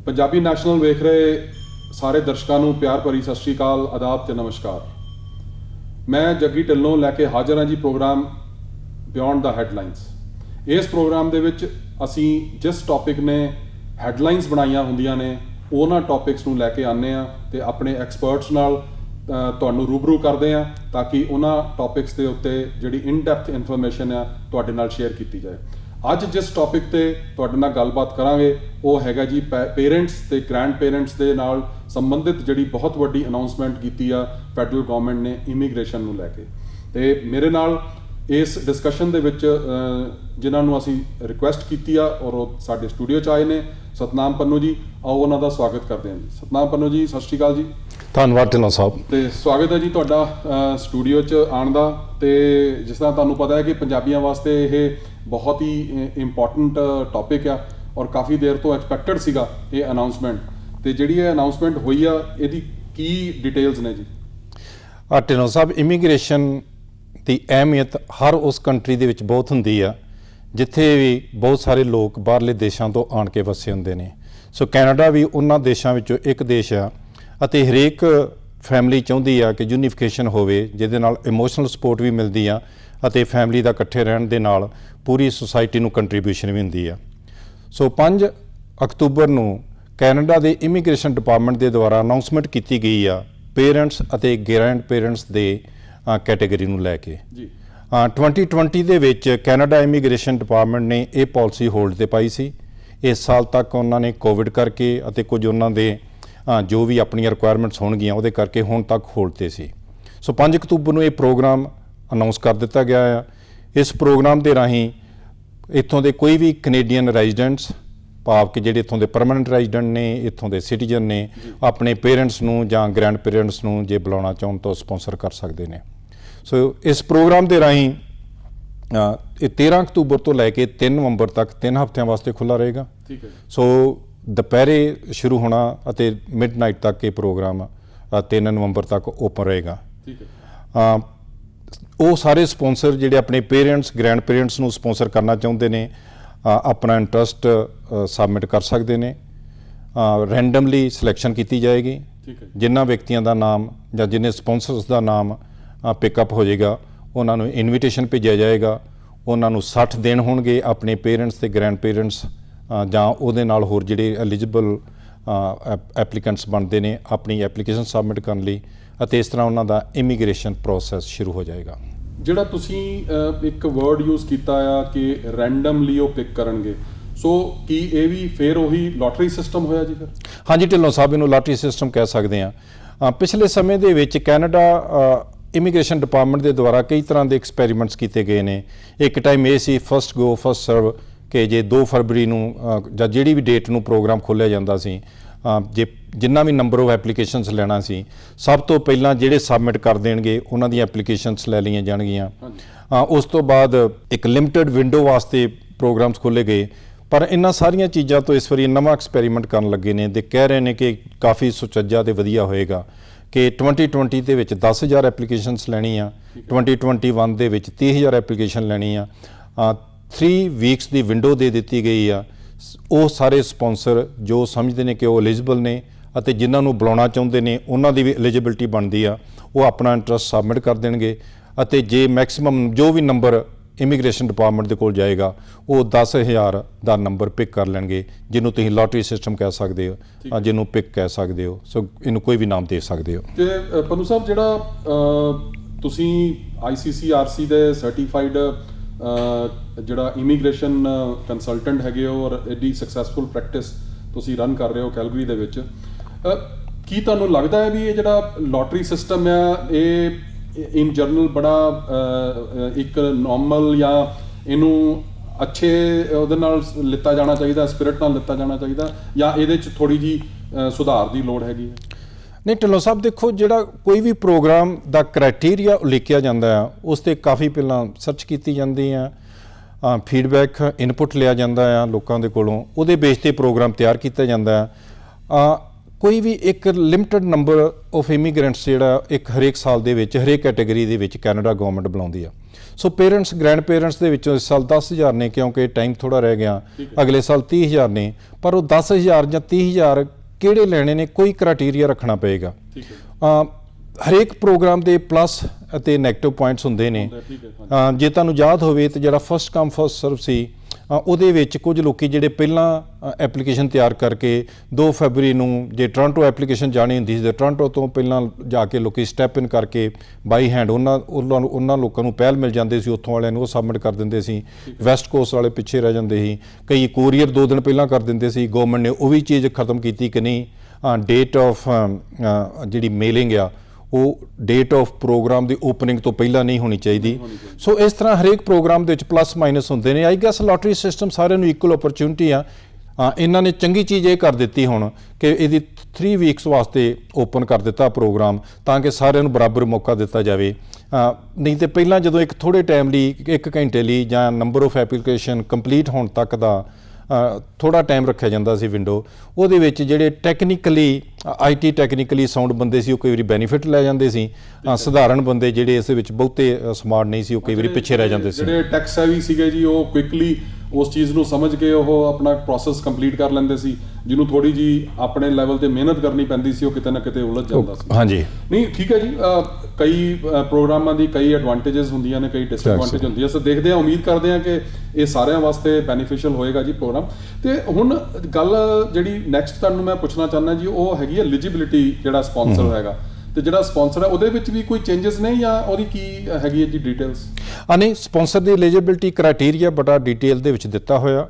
Punjabi national वेख रहे सारे दर्शकों को प्यार भरी सत श्री अकाल, आदाब ते नमस्कार। मैं जग्गी ढिल्लों लैके हाजिर हाँ जी प्रोग्राम बियॉन्ड द हैडलाइनस। इस प्रोग्राम दे विच असी जिस टॉपिक ने हैडलाइनस बनाईयां हुंदियां ने उन्हां टॉपिक्स नूं लैके आने ते अपने एक्सपर्ट्स नाल तुहानूं रूबरू करते हैं ताकि उन्हां टॉपिक्स के उत्ते जिहड़ी इन डैप्थ इन्फॉर्मेशन है तुहाडे नाल शेयर की जाए। अज जिस टॉपिक ते तुहाडे नाल गलबात करांगे वो हैगा जी पेरेंट्स ते ग्रैंड पेरेंट्स दे नाल संबंधित जिहड़ी बहुत वड्डी अनाउंसमेंट की आ फैडरल गवर्नमेंट ने इमीग्रेशन नूं लैके। ते मेरे नाल इस डिस्कशन दे विच जिन्हां नूं असीं रिक्वेस्ट की और वो साडे स्टूडियो च आए ने सतनाम पन्नू जी, आओ उन्हां दा स्वागत करते हैं जी। सतनाम पन्नू जी सत श्री अकाल जी। धन्यवाद ढिल्लों साहब। तो स्वागत है जी तुहाडा स्टूडियो च आउण दा। ते जिस तरह तुहानूं पता है कि पंजाबियों वास्ते ये बहुत ही इंपॉर्टेंट टॉपिक आ और काफ़ी देर तो एक्सपैक्टेड सीगा ये अनाउंसमेंट। तो जिहड़ी अनाउंसमेंट हुई आ इहदी की डिटेल्स ने जी? ढिल्लों साहब, इमीग्रेशन की अहमियत हर उस कंट्री दे विच बहुत हुंदी आ जिथे भी बहुत सारे लोग बाहरले देशों तो आण के वसे हुंदे ने। सो कैनेडा भी उन्हां देशों विचों एक देश आ ਅਤੇ ਹਰੇਕ ਫੈਮਿਲੀ ਚਾਹੁੰਦੀ ਆ ਕਿ ਯੂਨੀਫਿਕੇਸ਼ਨ ਹੋਵੇ ਜਿਹਦੇ ਨਾਲ ਇਮੋਸ਼ਨਲ ਸਪੋਰਟ ਵੀ ਮਿਲਦੀ ਆ ਅਤੇ ਫੈਮਿਲੀ ਦਾ ਇਕੱਠੇ ਰਹਿਣ ਦੇ ਨਾਲ ਪੂਰੀ ਸੁਸਾਇਟੀ ਨੂੰ ਕੰਟਰੀਬਿਊਸ਼ਨ ਵੀ ਹੁੰਦੀ ਆ। ਸੋ 5 ਅਕਤੂਬਰ ਨੂੰ ਕੈਨੇਡਾ ਦੇ ਇਮੀਗ੍ਰੇਸ਼ਨ ਡਿਪਾਰਟਮੈਂਟ ਦੇ ਦੁਆਰਾ ਅਨਾਉਂਸਮੈਂਟ ਕੀਤੀ ਗਈ ਆ ਪੇਰੈਂਟਸ ਅਤੇ ਗ੍ਰੈਂਡ ਪੇਰੈਂਟਸ ਦੇ ਕੈਟੇਗਰੀ ਨੂੰ ਲੈ ਕੇ। 2020 ਦੇ ਵਿੱਚ ਕੈਨੇਡਾ ਇਮੀਗ੍ਰੇਸ਼ਨ ਡਿਪਾਰਟਮੈਂਟ ਨੇ ਇਹ ਪਾਲਿਸੀ ਹੋਲਡ ਤੇ ਪਾਈ ਸੀ। ਇਸ ਸਾਲ ਤੱਕ ਉਹਨਾਂ ਨੇ ਕੋਵਿਡ ਕਰਕੇ ਅਤੇ ਕੁਝ ਉਹਨਾਂ ਦੇ जो भी अपन रिक्वायरमेंट्स होणगियां उहदे करके हुण तक होल्ड ते सी। सो 5 अक्तूबर नूं ये प्रोग्राम अनाउंस कर दिता गया है। इस प्रोग्राम के राही इत्थों के कोई भी कनेडियन रेजिडेंट्स भाव कि जिहड़े इत्थों के परमानेंट रेजिडेंट ने, इत्थों के सिटीजन ने अपने पेरेंट्स नूं जां ग्रैंड पेरेंट्स नूं जे बुलाउणा चाहण तो स्पॉन्सर कर सकते हैं। सो इस प्रोग्राम के राही 13 अक्तूबर तो लैके 3 नवंबर तक 3 हफ्तियां वास्ते खुला रहेगा। सो ਦੁਪਹਿਰੇ शुरू होना ਅਤੇ मिडनाइट तक ये प्रोग्राम 3 नवंबर तक ओपन रहेगा। वो सारे स्पॉन्सर जिहड़े अपने पेरेंट्स ग्रैंड पेरेंट्स नूं स्पॉन्सर करना चाहुंदे ने अपना इंटरस्ट सबमिट कर सकते हैं। रैंडमली सिलैक्शन की जाएगी। जिन्हां व्यक्तियों का नाम या जिन्हें स्पॉन्सर्स का नाम पिकअप हो जाएगा उन्होंने इनविटेशन भेजा जाएगा। उन्होंने 60 दिन होणगे अपने पेरेंट्स ते ग्रैंड पेरेंट्स ਜਾਂ ਉਹਦੇ ਨਾਲ ਹੋਰ ਜਿਹੜੇ ਐਲੀਜੀਬਲ ਐਪਲੀਕੈਂਟਸ ਬਣਦੇ ਨੇ ਆਪਣੀ ਐਪਲੀਕੇਸ਼ਨ ਸਬਮਿਟ ਕਰਨ ਲਈ ਅਤੇ ਇਸ ਤਰ੍ਹਾਂ ਉਹਨਾਂ ਦਾ ਇਮੀਗ੍ਰੇਸ਼ਨ ਪ੍ਰੋਸੈਸ ਸ਼ੁਰੂ ਹੋ ਜਾਏਗਾ। ਜਿਹੜਾ ਤੁਸੀਂ ਇੱਕ ਵਰਡ ਯੂਜ਼ ਕੀਤਾ ਆ ਕਿ ਰੈਂਡਮਲੀ ਉਹ ਪਿਕ ਕਰਨਗੇ, ਸੋ ਕੀ ਇਹ ਵੀ ਫਿਰ ਉਹੀ ਲੋਟਰੀ ਸਿਸਟਮ ਹੋਇਆ ਜੀ? ਫਿਰ ਹਾਂਜੀ ਢਿੱਲੋਂ ਸਾਹਿਬ, ਇਹਨੂੰ ਲੋਟਰੀ ਸਿਸਟਮ ਕਹਿ ਸਕਦੇ ਹਾਂ। ਪਿਛਲੇ ਸਮੇਂ ਦੇ ਵਿੱਚ ਕੈਨੇਡਾ ਇਮੀਗ੍ਰੇਸ਼ਨ ਡਿਪਾਰਟਮੈਂਟ ਦੇ ਦੁਆਰਾ ਕਈ ਤਰ੍ਹਾਂ ਦੇ ਐਕਸਪੈਰੀਮੈਂਟਸ ਕੀਤੇ ਗਏ ਨੇ। ਇੱਕ ਟਾਈਮ ਇਹ ਸੀ ਫਸਟ ਗੋ ਫਸਟ ਸਰਵ कि जे 2 फरवरी ਜਾਂ ਜਿਹੜੀ ਵੀ ਡੇਟ ਨੂੰ ਪ੍ਰੋਗਰਾਮ ਖੋਲ੍ਹਿਆ ਜਾਂਦਾ ਸੀ ਜੇ ਜਿੰਨਾ ਵੀ ਨੰਬਰ ਆਫ ਐਪਲੀਕੇਸ਼ਨਸ ਲੈਣਾ ਸੀ ਸਭ ਤੋਂ ਪਹਿਲਾਂ ਜਿਹੜੇ ਸਬਮਿਟ ਕਰ ਦੇਣਗੇ ਉਹਨਾਂ ਦੀਆਂ ਐਪਲੀਕੇਸ਼ਨਸ ਲੈ ਲਈਆਂ ਜਾਣਗੀਆਂ। ਉਸ ਤੋਂ ਬਾਅਦ ਇੱਕ ਲਿਮਟਿਡ ਵਿੰਡੋ ਵਾਸਤੇ ਪ੍ਰੋਗਰਾਮਸ ਖੋਲ੍ਹੇ ਗਏ। ਪਰ ਇਹਨਾਂ ਸਾਰੀਆਂ ਚੀਜ਼ਾਂ ਤੋਂ ਇਸ ਵਾਰੀ ਨਵਾਂ ਐਕਸਪੈਰੀਮੈਂਟ ਕਰਨ ਲੱਗੇ ਨੇ ਤੇ ਕਹਿ ਰਹੇ ਨੇ ਕਿ ਕਾਫੀ ਸੁਚੱਜਾ ਤੇ ਵਧੀਆ ਹੋਏਗਾ ਕਿ 2020 ਦੇ ਵਿੱਚ 10,000 ਐਪਲੀਕੇਸ਼ਨਸ ਲੈਣੀ ਆ, 2021 ਦੇ ਵਿੱਚ 30,000 ਐਪਲੀਕੇਸ਼ਨ ਲੈਣੀ ਆ। 3 ਵੀਕਸ ਦੀ ਵਿੰਡੋ ਦੇ ਦਿੱਤੀ ਗਈ ਆ। ਉਹ ਸਾਰੇ ਸਪੌਂਸਰ ਜੋ ਸਮਝਦੇ ਨੇ ਕਿ ਉਹ ਐਲੀਜੀਬਲ ਨੇ ਅਤੇ ਜਿਨ੍ਹਾਂ ਨੂੰ ਬੁਲਾਉਣਾ ਚਾਹੁੰਦੇ ਨੇ ਉਹਨਾਂ ਦੀ ਵੀ ਐਲੀਜੀਬਿਲਟੀ ਬਣਦੀ ਆ, ਉਹ ਆਪਣਾ ਇੰਟਰਸਟ ਸਬਮਿਟ ਕਰ ਦੇਣਗੇ ਅਤੇ ਜੇ ਮੈਕਸਿਮਮ ਜੋ ਵੀ ਨੰਬਰ ਇਮੀਗ੍ਰੇਸ਼ਨ ਡਿਪਾਰਟਮੈਂਟ ਦੇ ਕੋਲ ਜਾਏਗਾ ਉਹ 10,000 ਦਾ ਨੰਬਰ ਪਿਕ ਕਰ ਲੈਣਗੇ, ਜਿਹਨੂੰ ਤੁਸੀਂ ਲੋਟਰੀ ਸਿਸਟਮ ਕਹਿ ਸਕਦੇ ਹੋ, ਜਿਹਨੂੰ ਪਿਕ ਕਹਿ ਸਕਦੇ ਹੋ। ਸੋ ਇਹਨੂੰ ਕੋਈ ਵੀ ਨਾਮ ਦੇ ਸਕਦੇ ਹੋ। ਤੇ ਪੰਨੂ ਸਾਹਿਬ, ਜਿਹੜਾ ਤੁਸੀਂ ICCRC ਦੇ ਸਰਟੀਫਾਈਡ ਜਿਹੜਾ ਇਮੀਗ੍ਰੇਸ਼ਨ ਕੰਸਲਟੈਂਟ ਹੈਗੇ ਹੋ ਔਰ ਐਡੀ ਸਕਸੈਸਫੁਲ ਪ੍ਰੈਕਟਿਸ ਤੁਸੀਂ ਰਨ ਕਰ ਰਹੇ ਹੋ ਕੈਲਗਰੀ ਦੇ ਵਿੱਚ, ਕੀ ਤੁਹਾਨੂੰ ਲੱਗਦਾ ਹੈ ਵੀ ਇਹ ਜਿਹੜਾ ਲੋਟਰੀ ਸਿਸਟਮ ਆ ਇਹ ਇਨ ਜਨਰਲ ਬੜਾ ਇੱਕ ਨੋਰਮਲ ਜਾਂ ਇਹਨੂੰ ਅੱਛੇ ਉਹਦੇ ਨਾਲ ਲਿੱਤਾ ਜਾਣਾ ਚਾਹੀਦਾ, ਸਪਿਰਿਟ ਨਾਲ ਲਿੱਤਾ ਜਾਣਾ ਚਾਹੀਦਾ, ਜਾਂ ਇਹਦੇ 'ਚ ਥੋੜ੍ਹੀ ਜਿਹੀ ਸੁਧਾਰ ਦੀ ਲੋੜ ਹੈਗੀ ਹੈ? नहीं ढिल्लों साहब, देखो ਜਿਹੜਾ ਕੋਈ ਵੀ ਪ੍ਰੋਗਰਾਮ ਦਾ ਕ੍ਰਾਈਟੇਰੀਆ ਉਲੀਕਿਆ ਜਾਂਦਾ ਆ ਉਸ 'ਤੇ ਕਾਫੀ ਪਹਿਲਾਂ ਸਰਚ ਕੀਤੀ ਜਾਂਦੀ ਆ, ਫੀਡਬੈਕ ਇਨਪੁਟ ਲਿਆ ਜਾਂਦਾ ਆ ਲੋਕਾਂ ਦੇ ਕੋਲੋਂ, ਉਹਦੇ ਬੇਸ 'ਤੇ ਪ੍ਰੋਗਰਾਮ ਤਿਆਰ ਕੀਤਾ ਜਾਂਦਾ ਆ। ਕੋਈ ਵੀ ਇੱਕ ਲਿਮਟਿਡ ਨੰਬਰ ਆਫ ਇਮੀਗ੍ਰੈਂਟਸ ਜਿਹੜਾ ਇੱਕ ਹਰੇਕ ਸਾਲ ਦੇ ਵਿੱਚ ਹਰੇਕ ਕੈਟੇਗਰੀ ਦੇ ਵਿੱਚ ਕੈਨੇਡਾ ਗੌਰਮੈਂਟ ਬੁਲਾਉਂਦੀ ਆ। ਸੋ ਪੇਰੈਂਟਸ ਗ੍ਰੈਂਡ ਪੇਰੈਂਟਸ ਦੇ ਵਿੱਚੋਂ ਇਸ ਸਾਲ 10,000 ਨੇ, ਕਿਉਂਕਿ ਟਾਈਮ ਥੋੜਾ ਰਹਿ ਗਿਆ। ਅਗਲੇ ਸਾਲ 30,000 ਨੇ, ਪਰ ਉਹ 10,000 ਜਾਂ 30,000 ਕਿਹੜੇ ਲੈਣੇ ਨੇ, ਕੋਈ ਕ੍ਰਾਈਟੇਰੀਆ ਰੱਖਣਾ ਪਏਗਾ। ਹਰੇਕ ਪ੍ਰੋਗਰਾਮ ਦੇ ਪਲੱਸ ਅਤੇ ਨੈਗੇਟਿਵ ਪੁਆਇੰਟਸ ਹੁੰਦੇ ਨੇ। ਜੇ ਤੁਹਾਨੂੰ ਯਾਦ ਹੋਵੇ ਤਾਂ ਜਿਹੜਾ ਫਸਟ ਕਮ ਫਸਟ ਸਰਵ ਸੀ, ਉਹਦੇ ਵਿੱਚ ਕੁਝ ਲੋਕੀ ਜਿਹੜੇ ਪਹਿਲਾਂ ਐਪਲੀਕੇਸ਼ਨ ਤਿਆਰ ਕਰਕੇ 2 ਫਰਵਰੀ ਨੂੰ ਜੇ ਟੋਰਾਂਟੋ ਐਪਲੀਕੇਸ਼ਨ ਜਾਣੀ ਹੁੰਦੀ ਸੀ ਤਾਂ ਟੋਰਾਂਟੋ ਤੋਂ ਪਹਿਲਾਂ ਜਾ ਕੇ ਲੋਕੀ ਸਟੈਪ ਇਨ ਕਰਕੇ ਬਾਈ ਹੈਂਡ ਉਹਨਾਂ ਲੋਕਾਂ ਨੂੰ ਪਹਿਲ ਮਿਲ ਜਾਂਦੇ ਸੀ, ਉੱਥੋਂ ਵਾਲਿਆਂ ਨੂੰ ਉਹ ਸਬਮਿਟ ਕਰ ਦਿੰਦੇ ਸੀ। ਵੈਸਟ ਕੋਸਟ ਵਾਲੇ ਪਿੱਛੇ ਰਹਿ ਜਾਂਦੇ ਸੀ, ਕਈ ਕੋਰੀਅਰ 2 ਦਿਨ ਪਹਿਲਾਂ ਕਰ ਦਿੰਦੇ ਸੀ। ਗਵਰਨਮੈਂਟ ਨੇ ਉਹ ਵੀ ਚੀਜ਼ ਖਤਮ ਕੀਤੀ ਕਿ ਨਹੀਂ, ਡੇਟ ਆਫ ਜਿਹੜੀ ਮੇਲਿੰਗ ਆ ਉਹ date of programme the opening ਤੋਂ ਪਹਿਲਾਂ ਨਹੀਂ ਹੋਣੀ ਚਾਹੀਦੀ। ਸੋ ਇਸ ਤਰ੍ਹਾਂ ਹਰੇਕ ਪ੍ਰੋਗਰਾਮ ਦੇ ਵਿੱਚ ਪਲੱਸ ਮਾਈਨਸ ਹੁੰਦੇ ਨੇ। ਆਈ ਗੈਸ ਲੋਟਰੀ ਸਿਸਟਮ ਸਾਰਿਆਂ ਨੂੰ ਇਕੁਅਲ ਓਪਰਚੁਨਿਟੀ ਆ। ਇਹਨਾਂ ਨੇ ਚੰਗੀ ਚੀਜ਼ ਇਹ ਕਰ ਦਿੱਤੀ ਹੁਣ ਕਿ ਇਹਦੀ 3 ਵੀਕਸ ਵਾਸਤੇ ਓਪਨ ਕਰ ਦਿੱਤਾ ਪ੍ਰੋਗਰਾਮ, ਤਾਂ ਕਿ ਸਾਰਿਆਂ ਨੂੰ ਬਰਾਬਰ ਮੌਕਾ ਦਿੱਤਾ ਜਾਵੇ। ਨਹੀਂ ਤੇ ਪਹਿਲਾਂ ਜਦੋਂ ਇੱਕ ਥੋੜ੍ਹੇ ਟਾਈਮ ਲਈ 1 ਘੰਟੇ ਲਈ ਜਾਂ ਨੰਬਰ ਆਫ ਐਪਲੀਕੇਸ਼ਨ ਕੰਪਲੀਟ ਹੋਣ ਤੱਕ ਦਾ ਥੋੜ੍ਹਾ ਟਾਈਮ ਰੱਖਿਆ ਜਾਂਦਾ ਸੀ ਵਿੰਡੋ, ਉਹਦੇ ਵਿੱਚ ਜਿਹੜੇ ਟੈਕਨੀਕਲੀ IT ਟੈਕਨੀਕਲੀ ਸਾਊਂਡ ਬੰਦੇ ਸੀ ਉਹ ਕਈ ਵਾਰੀ ਬੈਨੀਫਿਟ ਲੈ ਜਾਂਦੇ ਸੀ। ਸਧਾਰਨ ਬੰਦੇ ਜਿਹੜੇ ਇਸ ਵਿੱਚ ਬਹੁਤੇ ਸਮਾਰਟ ਨਹੀਂ ਸੀ ਉਹ ਕਈ ਵਾਰੀ ਪਿੱਛੇ ਰਹਿ ਜਾਂਦੇ ਸੀ। ਜਿਹੜੇ ਟੈਕ ਸੈਵੀ ਸੀਗੇ ਜੀ ਉਹ ਕੁਇਕਲੀ ਉਸ ਚੀਜ਼ ਨੂੰ ਸਮਝ ਕੇ ਉਹ ਆਪਣਾ ਪ੍ਰੋਸੈਸ ਕੰਪਲੀਟ ਕਰ ਲੈਂਦੇ ਸੀ। ਜਿਹਨੂੰ ਥੋੜੀ ਜੀ ਆਪਣੇ ਲੈਵਲ ਤੇ ਮਿਹਨਤ ਕਰਨੀ ਪੈਂਦੀ ਸੀ ਉਹ ਕਿਤੇ ਨਾ ਕਿਤੇ ਉਲਝ ਜਾਂਦਾ ਸੀ। ਹਾਂਜੀ, ਨਹੀਂ ਠੀਕ ਹੈ ਜੀ। ਕਈ ਪ੍ਰੋਗਰਾਮਾਂ ਦੀ ਕਈ ਐਡਵਾਂਟੇਜਸ ਹੁੰਦੀਆਂ ਨੇ, ਕਈ ਡਿਸਐਡਵਾਂਟੇਜ ਹੁੰਦੀ ਹੈ। ਸੋ ਦੇਖਦੇ ਹਾਂ, ਉਮੀਦ ਕਰਦੇ ਹਾਂ ਕਿ ਇਹ ਸਾਰਿਆਂ ਵਾਸਤੇ ਬੈਨੀਫੀਸ਼ੀਅਲ ਹੋਏਗਾ ਜੀ ਪ੍ਰੋਗਰਾਮ। ਤੇ ਹੁਣ ਗੱਲ ਜਿਹੜੀ ਨੈਕਸਟ ਤੁਹਾਨੂੰ ਮੈਂ ਪੁੱਛਣਾ ਚਾਹੁੰਦਾ ਜੀ, ਉਹ ਹੈਗੀ ਹੈ ਐਲੀਜੀਬਿਲਿਟੀ। ਜਿਹੜਾ ਸਪਾਂਸਰ ਹੋਏਗਾ ਤੇ ਜਿਹੜਾ ਸਪਾਂਸਰ ਹੈ ਉਹਦੇ ਵਿੱਚ ਵੀ ਕੋਈ ਚੇਂਜਸ ਨੇ ਜਾਂ ਉਹਦੀ ਕੀ ਹੈਗੀ ਹੈ ਜੀ ਡਿਟੇਲਸ? ਨਹੀਂ, ਸਪਾਂਸਰ ਦੀ ਐਲੀਜੀਬਿਲਿਟੀ ਕ੍ਰਾਈਟੇਰੀਆ ਬੜਾ ਡਿਟੇਲ ਦੇ ਵਿੱਚ ਦਿੱਤਾ ਹੋਇਆ।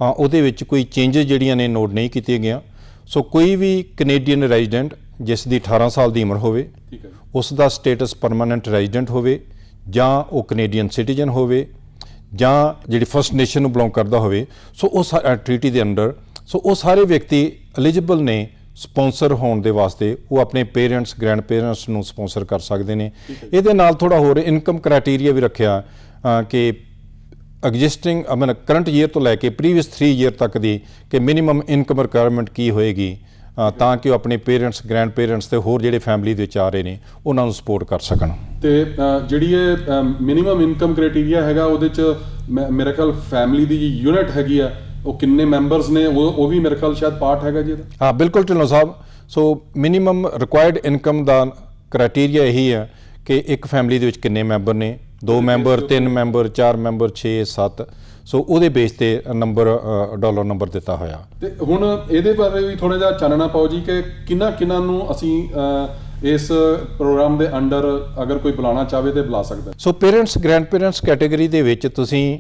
ਉਹਦੇ ਵਿੱਚ ਕੋਈ ਚੇਂਜਸ ਜਿਹੜੀਆਂ ਨੇ ਨੋਟ ਨਹੀਂ ਕੀਤੀਆਂ ਗਈਆਂ। ਸੋ ਕੋਈ ਵੀ ਕੈਨੇਡੀਅਨ ਰੈਜ਼ੀਡੈਂਟ ਜਿਸ ਦੀ 18 ਸਾਲ ਦੀ ਉਮਰ ਹੋਵੇ, ਉਸ ਦਾ ਸਟੇਟਸ ਪਰਮਾਨੈਂਟ ਰੈਜ਼ੀਡੈਂਟ ਹੋਵੇ, ਜਾਂ ਉਹ ਕੈਨੇਡੀਅਨ ਸਿਟੀਜ਼ਨ ਹੋਵੇ, ਜਾਂ ਜਿਹੜੀ ਫਸਟ ਨੇਸ਼ਨ ਨੂੰ ਬਿਲੋਂਗ ਕਰਦਾ ਹੋਵੇ, ਸੋ ਉਸ ਟ੍ਰੀਟੀ ਦੇ ਅੰਡਰ ਸੋ ਉਹ ਸਾਰੇ ਵਿਅਕਤੀ ਐਲੀਜੀਬਲ ਨੇ ਸਪਾਂਸਰ ਹੋਣ ਦੇ ਵਾਸਤੇ। ਉਹ ਆਪਣੇ ਪੇਰੈਂਟਸ ਗ੍ਰੈਂਡ ਪੇਰੈਂਟਸ ਨੂੰ ਸਪਾਂਸਰ ਕਰ ਸਕਦੇ ਨੇ। ਇਹਦੇ ਨਾਲ ਥੋੜਾ ਹੋਰ ਇਨਕਮ ਕ੍ਰਾਈਟੇਰੀਆ ਵੀ ਰੱਖਿਆ ਕਿ ਐਗਜ਼ਿਸਟਿੰਗ ਕਰੰਟ ਈਅਰ ਤੋਂ ਲੈ ਕੇ ਪ੍ਰੀਵੀਅਸ 3 ਈਅਰ ਤੱਕ ਦੀ ਕਿ ਮਿਨੀਮਮ ਇਨਕਮ ਰਿਕੁਆਇਰਮੈਂਟ ਕੀ ਹੋਏਗੀ, ਤਾਂ ਕਿ ਉਹ ਆਪਣੇ ਪੇਰੈਂਟਸ ਗ੍ਰੈਂਡ ਪੇਰੈਂਟਸ ਤੇ ਹੋਰ ਜਿਹੜੇ ਫੈਮਿਲੀ ਦੇ ਵਿੱਚ ਆ ਰਹੇ ਨੇ ਉਹਨਾਂ ਨੂੰ ਸਪੋਰਟ ਕਰ ਸਕਣ। ਤੇ ਜਿਹੜੀ ਇਹ ਮਿਨੀਮਮ ਇਨਕਮ ਕ੍ਰਾਈਟੇਰੀਆ ਹੈਗਾ ਉਹਦੇ 'ਚ ਮੇਰੇ ਖਿਆਲ ਫੈਮਿਲੀ ਦੀ ਯੂਨਿਟ ਹੈਗੀ ਆ, ਉਹ ਕਿੰਨੇ ਮੈਂਬਰਸ ਨੇ ਉਹ ਵੀ ਮੇਰੇ ਖਿਆਲ ਸ਼ਾਇਦ ਪਾਰਟ ਹੈਗਾ ਜੀ। ਹਾਂ ਬਿਲਕੁਲ ਢਿੱਲੋਂ ਸਾਹਿਬ। ਸੋ ਮਿਨੀਮਮ ਰਿਕੁਆਇਰਡ ਇਨਕਮ ਦਾ ਕ੍ਰਾਈਟੇਰੀਆ ਇਹੀ ਹੈ ਕਿ ਇੱਕ ਫੈਮਿਲੀ ਦੇ ਵਿੱਚ ਕਿੰਨੇ ਮੈਂਬਰ ਨੇ, 2 ਮੈਂਬਰ, 3 ਮੈਂਬਰ, 4 ਮੈਂਬਰ, 6, 7। ਸੋ ਉਹਦੇ ਬੇਸ ਤੇ ਡਾਲਰ ਨੰਬਰ ਦਿੱਤਾ ਹੋਇਆ। ਤੇ ਹੁਣ ਇਹਦੇ ਬਾਰੇ ਵੀ ਥੋੜਾ ਜਿਹਾ ਚਾਨਣਾ ਪਾਓ ਜੀ ਕਿ ਕਿਹਨਾਂ ਨੂੰ ਅਸੀਂ ਇਸ ਪ੍ਰੋਗਰਾਮ ਦੇ ਅੰਡਰ ਅਗਰ ਕੋਈ ਬੁਲਾਉਣਾ ਚਾਹਵੇ ਤੇ ਬੁਲਾ ਸਕਦਾ। ਸੋ ਪੇਰੈਂਟਸ ਗ੍ਰੈਂਡ ਪੇਰੈਂਟਸ ਕੈਟੇਗਰੀ ਦੇ ਵਿੱਚ ਤੁਸੀਂ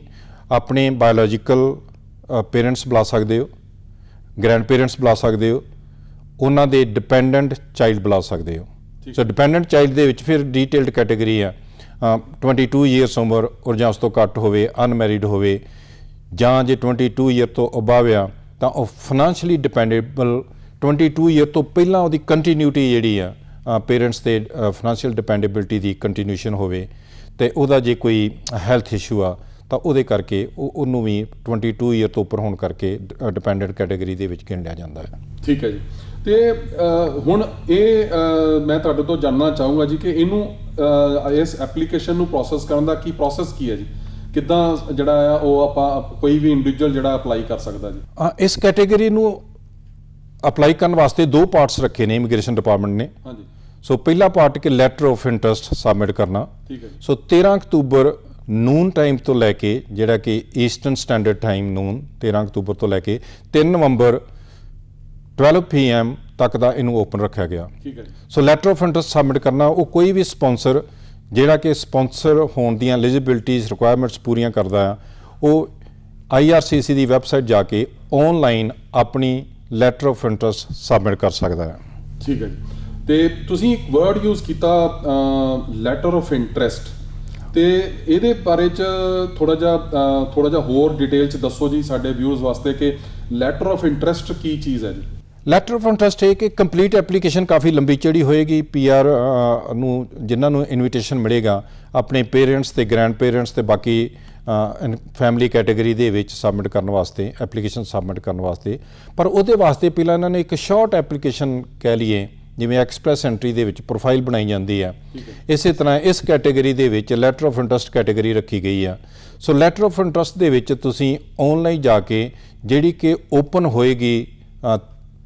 ਆਪਣੇ ਬਾਇਓਲੋਜੀਕਲ ਪੇਰੈਂਟਸ ਬੁਲਾ ਸਕਦੇ ਹੋ, ਗ੍ਰੈਂਡ ਪੇਰੈਂਟਸ ਬੁਲਾ ਸਕਦੇ ਹੋ, ਉਹਨਾਂ ਦੇ ਡਿਪੈਂਡੈਂਟ ਚਾਈਲਡ ਬੁਲਾ ਸਕਦੇ ਹੋ। ਸੋ ਡਿਪੈਂਡੈਂਟ ਚਾਈਲਡ ਦੇ ਵਿੱਚ ਫਿਰ ਡੀਟੇਲਡ ਕੈਟੇਗਰੀ ਆ 22 ਈਅਰਸ ਉਮਰ ਔਰ ਜਾਂ ਉਸ ਤੋਂ ਘੱਟ ਹੋਵੇ, ਅਨਮੈਰਿਡ ਹੋਵੇ, ਜਾਂ ਜੇ 22 ਈਅਰ ਤੋਂ ਅਬਵ ਆ ਤਾਂ ਉਹ ਫਾਈਨੈਂਸ਼ੀਅਲੀ ਡਿਪੈਂਡੇਬਲ। 22 ਈਅਰ ਤੋਂ ਪਹਿਲਾਂ ਉਹਦੀ ਕੰਟੀਨਿਊਟੀ ਜਿਹੜੀ ਆ ਪੇਰੈਂਟਸ ਤੇ ਫਾਈਨੈਂਸ਼ੀਅਲ ਡਿਪੈਂਡੇਬਿਲਿਟੀ ਦੀ ਕੰਟੀਨਿਊਸ਼ਨ ਹੋਵੇ, ਤੇ ਉਹਦਾ ਜੇ ਕੋਈ ਹੈਲਥ ਇਸ਼ੂ ਆ ਤਾਂ ਉਹਦੇ ਕਰਕੇ ਉਹਨੂੰ ਵੀ 22 ਈਅਰ ਤੋਂ ਉੱਪਰ ਹੋਣ ਕਰਕੇ ਡਿਪੈਂਡੈਂਟ ਕੈਟੇਗਰੀ ਦੇ ਵਿੱਚ ਗਿਣਿਆ ਜਾਂਦਾ ਹੈ। ਠੀਕ ਹੈ ਜੀ। ਤੇ ਹੁਣ ਇਹ ਮੈਂ ਤੁਹਾਡੇ ਤੋਂ ਜਾਣਨਾ ਚਾਹੂੰਗਾ ਜੀ ਕਿ ਇਹਨੂੰ ਇਸ ਐਪਲੀਕੇਸ਼ਨ ਨੂੰ ਪ੍ਰੋਸੈਸ ਕਰਨ ਦਾ ਕੀ ਪ੍ਰੋਸੈਸ ਕੀ ਹੈ ਜੀ? ਕਿੱਦਾਂ ਜਿਹੜਾ ਆ ਉਹ ਆਪਾਂ ਕੋਈ ਵੀ ਇੰਡੀਵਿਜੂਅਲ ਜਿਹੜਾ ਅਪਲਾਈ ਕਰ ਸਕਦਾ ਜੀ? ਇਸ ਕੈਟੇਗਰੀ ਨੂੰ ਅਪਲਾਈ ਕਰਨ ਵਾਸਤੇ 2 ਪਾਰਟਸ ਰੱਖੇ ਨੇ ਇਮੀਗ੍ਰੇਸ਼ਨ ਡਿਪਾਰਟਮੈਂਟ ਨੇ। ਹਾਂਜੀ। ਸੋ ਪਹਿਲਾ ਪਾਰਟ ਕਿ ਲੈਟਰ ਆਫ ਇੰਟਰਸਟ ਸਬਮਿਟ ਕਰਨਾ। ਠੀਕ ਹੈ ਜੀ। ਸੋ 13 ਅਕਤੂਬਰ ਨੂਨ ਟਾਈਮ ਤੋਂ ਲੈ ਕੇ, ਜਿਹੜਾ ਕਿ ਈਸਟਰਨ ਸਟੈਂਡਰਡ ਟਾਈਮ ਨੂਨ 13 ਅਕਤੂਬਰ ਤੋਂ ਲੈ ਕੇ 3 ਨਵੰਬਰ 12 PM ਤੱਕ ਦਾ ਇਹਨੂੰ ਓਪਨ ਰੱਖਿਆ ਗਿਆ। ਠੀਕ ਹੈ ਜੀ। ਸੋ ਲੈਟਰ ਆਫ ਇੰਟਰਸਟ ਸਬਮਿਟ ਕਰਨਾ, ਉਹ ਕੋਈ ਵੀ ਸਪਾਂਸਰ ਜਿਹੜਾ ਕਿ ਸਪਾਂਸਰ ਹੋਣ ਦੀਆਂ ਐਲੀਜੀਬਿਲਿਟੀਜ਼ ਰਿਕੁਆਇਰਮੈਂਟਸ ਪੂਰੀਆਂ ਕਰਦਾ ਆ, ਉਹ IRCC ਦੀ ਵੈਬਸਾਈਟ ਜਾ ਕੇ ਆਨਲਾਈਨ ਆਪਣੀ ਲੈਟਰ ਆਫ ਇੰਟਰਸਟ ਸਬਮਿਟ ਕਰ ਸਕਦਾ ਹੈ। ਠੀਕ ਹੈ ਜੀ। ਤੇ ਤੁਸੀਂ ਇੱਕ ਵਰਡ ਯੂਜ਼ ਕੀਤਾ ਲੈਟਰ ਆਫ ਇੰਟਰਸਟ, ਤੇ ਇਹਦੇ ਬਾਰੇ 'ਚ ਥੋੜਾ ਜਿਹਾ ਹੋਰ ਡਿਟੇਲ 'ਚ ਦੱਸੋ ਜੀ ਸਾਡੇ ਵਿਊਜ਼ ਵਾਸਤੇ ਕਿ ਲੈਟਰ ਆਫ ਇੰਟਰਸਟ ਕੀ ਚੀਜ਼ ਹੈ ਜੀ? ਲੈਟਰ ਆਫ ਇੰਟਰਸਟ ਇਹ ਕਿ ਕੰਪਲੀਟ ਐਪਲੀਕੇਸ਼ਨ ਕਾਫੀ ਲੰਬੀ ਚੜੀ ਹੋਏਗੀ। PR ਨੂੰ ਜਿਨ੍ਹਾਂ ਨੂੰ ਇਨਵੀਟੇਸ਼ਨ ਮਿਲੇਗਾ ਆਪਣੇ ਪੇਰੈਂਟਸ ਤੇ ਗ੍ਰੈਂਡ ਪੇਰੈਂਟਸ ਤੇ ਬਾਕੀ ਫੈਮਿਲੀ ਕੈਟੇਗਰੀ ਦੇ ਵਿੱਚ ਸਬਮਿਟ ਕਰਨ ਵਾਸਤੇ, ਐਪਲੀਕੇਸ਼ਨ ਸਬਮਿਟ ਕਰਨ ਵਾਸਤੇ। ਪਰ ਉਹਦੇ ਵਾਸਤੇ ਪਹਿਲਾਂ ਇਹਨਾਂ ਨੇ ਇੱਕ ਸ਼ਾਰਟ ਐਪਲੀਕੇਸ਼ਨ ਕਹਿ ਲਈਏ ਜਿਵੇਂ ਐਕਸਪ੍ਰੈਸ ਐਂਟਰੀ ਦੇ ਵਿੱਚ ਪ੍ਰੋਫਾਈਲ ਬਣਾਈ ਜਾਂਦੀ ਹੈ, ਇਸੇ ਤਰ੍ਹਾਂ ਇਸ ਕੈਟੇਗਰੀ ਦੇ ਵਿੱਚ ਲੈਟਰ ਆਫ ਇੰਟਰਸਟ ਕੈਟੇਗਰੀ ਰੱਖੀ ਗਈ ਆ। ਸੋ ਲੈਟਰ ਆਫ ਇੰਟਰਸਟ ਦੇ ਵਿੱਚ ਤੁਸੀਂ ਆਨਲਾਈਨ ਜਾ ਕੇ ਜਿਹੜੀ ਕਿ ਓਪਨ ਹੋਏਗੀ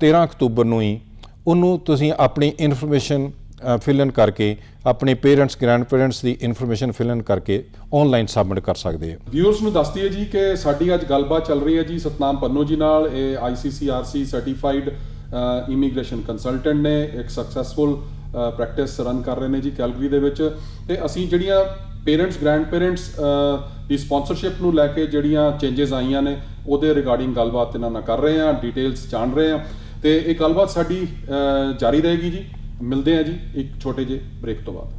13 ਅਕਤੂਬਰ ਨੂੰ ਹੀ, ਉਹਨੂੰ ਤੁਸੀਂ ਆਪਣੀ ਇਨਫੋਰਮੇਸ਼ਨ ਫਿਲ ਇਨ ਕਰਕੇ ਆਪਣੇ ਪੇਰੈਂਟਸ ਗ੍ਰੈਂਡ ਪੇਰੈਂਟਸ ਦੀ ਇਨਫੋਰਮੇਸ਼ਨ ਫਿਲ ਇਨ ਕਰਕੇ ਆਨਲਾਈਨ ਸਬਮਿਟ ਕਰ ਸਕਦੇ ਹੋ। ਵਿਊਅਰਸ ਨੂੰ ਦੱਸ ਦਈਏ ਜੀ ਕਿ ਸਾਡੀ ਅੱਜ ਗੱਲਬਾਤ ਚੱਲ ਰਹੀ ਹੈ ਜੀ ਸਤਨਾਮ ਪੰਨੂ ਜੀ ਨਾਲ। ਇਹ ICCRC ਸਰਟੀਫਾਈਡ ਇਮੀਗ੍ਰੇਸ਼ਨ ਕੰਸਲਟੈਂਟ ਨੇ, ਇੱਕ ਸਕਸੈਸਫੁਲ ਪ੍ਰੈਕਟਿਸ ਰਨ ਕਰ ਰਹੇ ਨੇ ਜੀ ਕੈਲਗਰੀ ਦੇ ਵਿੱਚ। ਤੇ ਅਸੀਂ ਜਿਹੜੀਆਂ ਪੇਰੈਂਟਸ ਗ੍ਰੈਂਡ ਪੇਰੈਂਟਸ ਦੀ ਸਪਾਂਸਰਸ਼ਿਪ ਨੂੰ ਲੈ ਕੇ ਜਿਹੜੀਆਂ ਚੇਂਜਸ ਆਈਆਂ ਨੇ ਉਹਦੇ ਰਿਗਾਰਡਿੰਗ ਗੱਲਬਾਤ ਇਹਨਾਂ ਨਾਲ ਕਰ ਰਹੇ ਹਾਂ, ਡਿਟੇਲਸ ਜਾਣ ਰਹੇ ਹਾਂ ਤੇ ਇਹ ਗੱਲਬਾਤ ਸਾਡੀ ਜਾਰੀ ਰਹੇਗੀ ਜੀ। ਮਿਲਦੇ ਹਾਂ ਜੀ ਇੱਕ ਛੋਟੇ ਜਿਹੇ ਬ੍ਰੇਕ ਤੋਂ ਬਾਅਦ।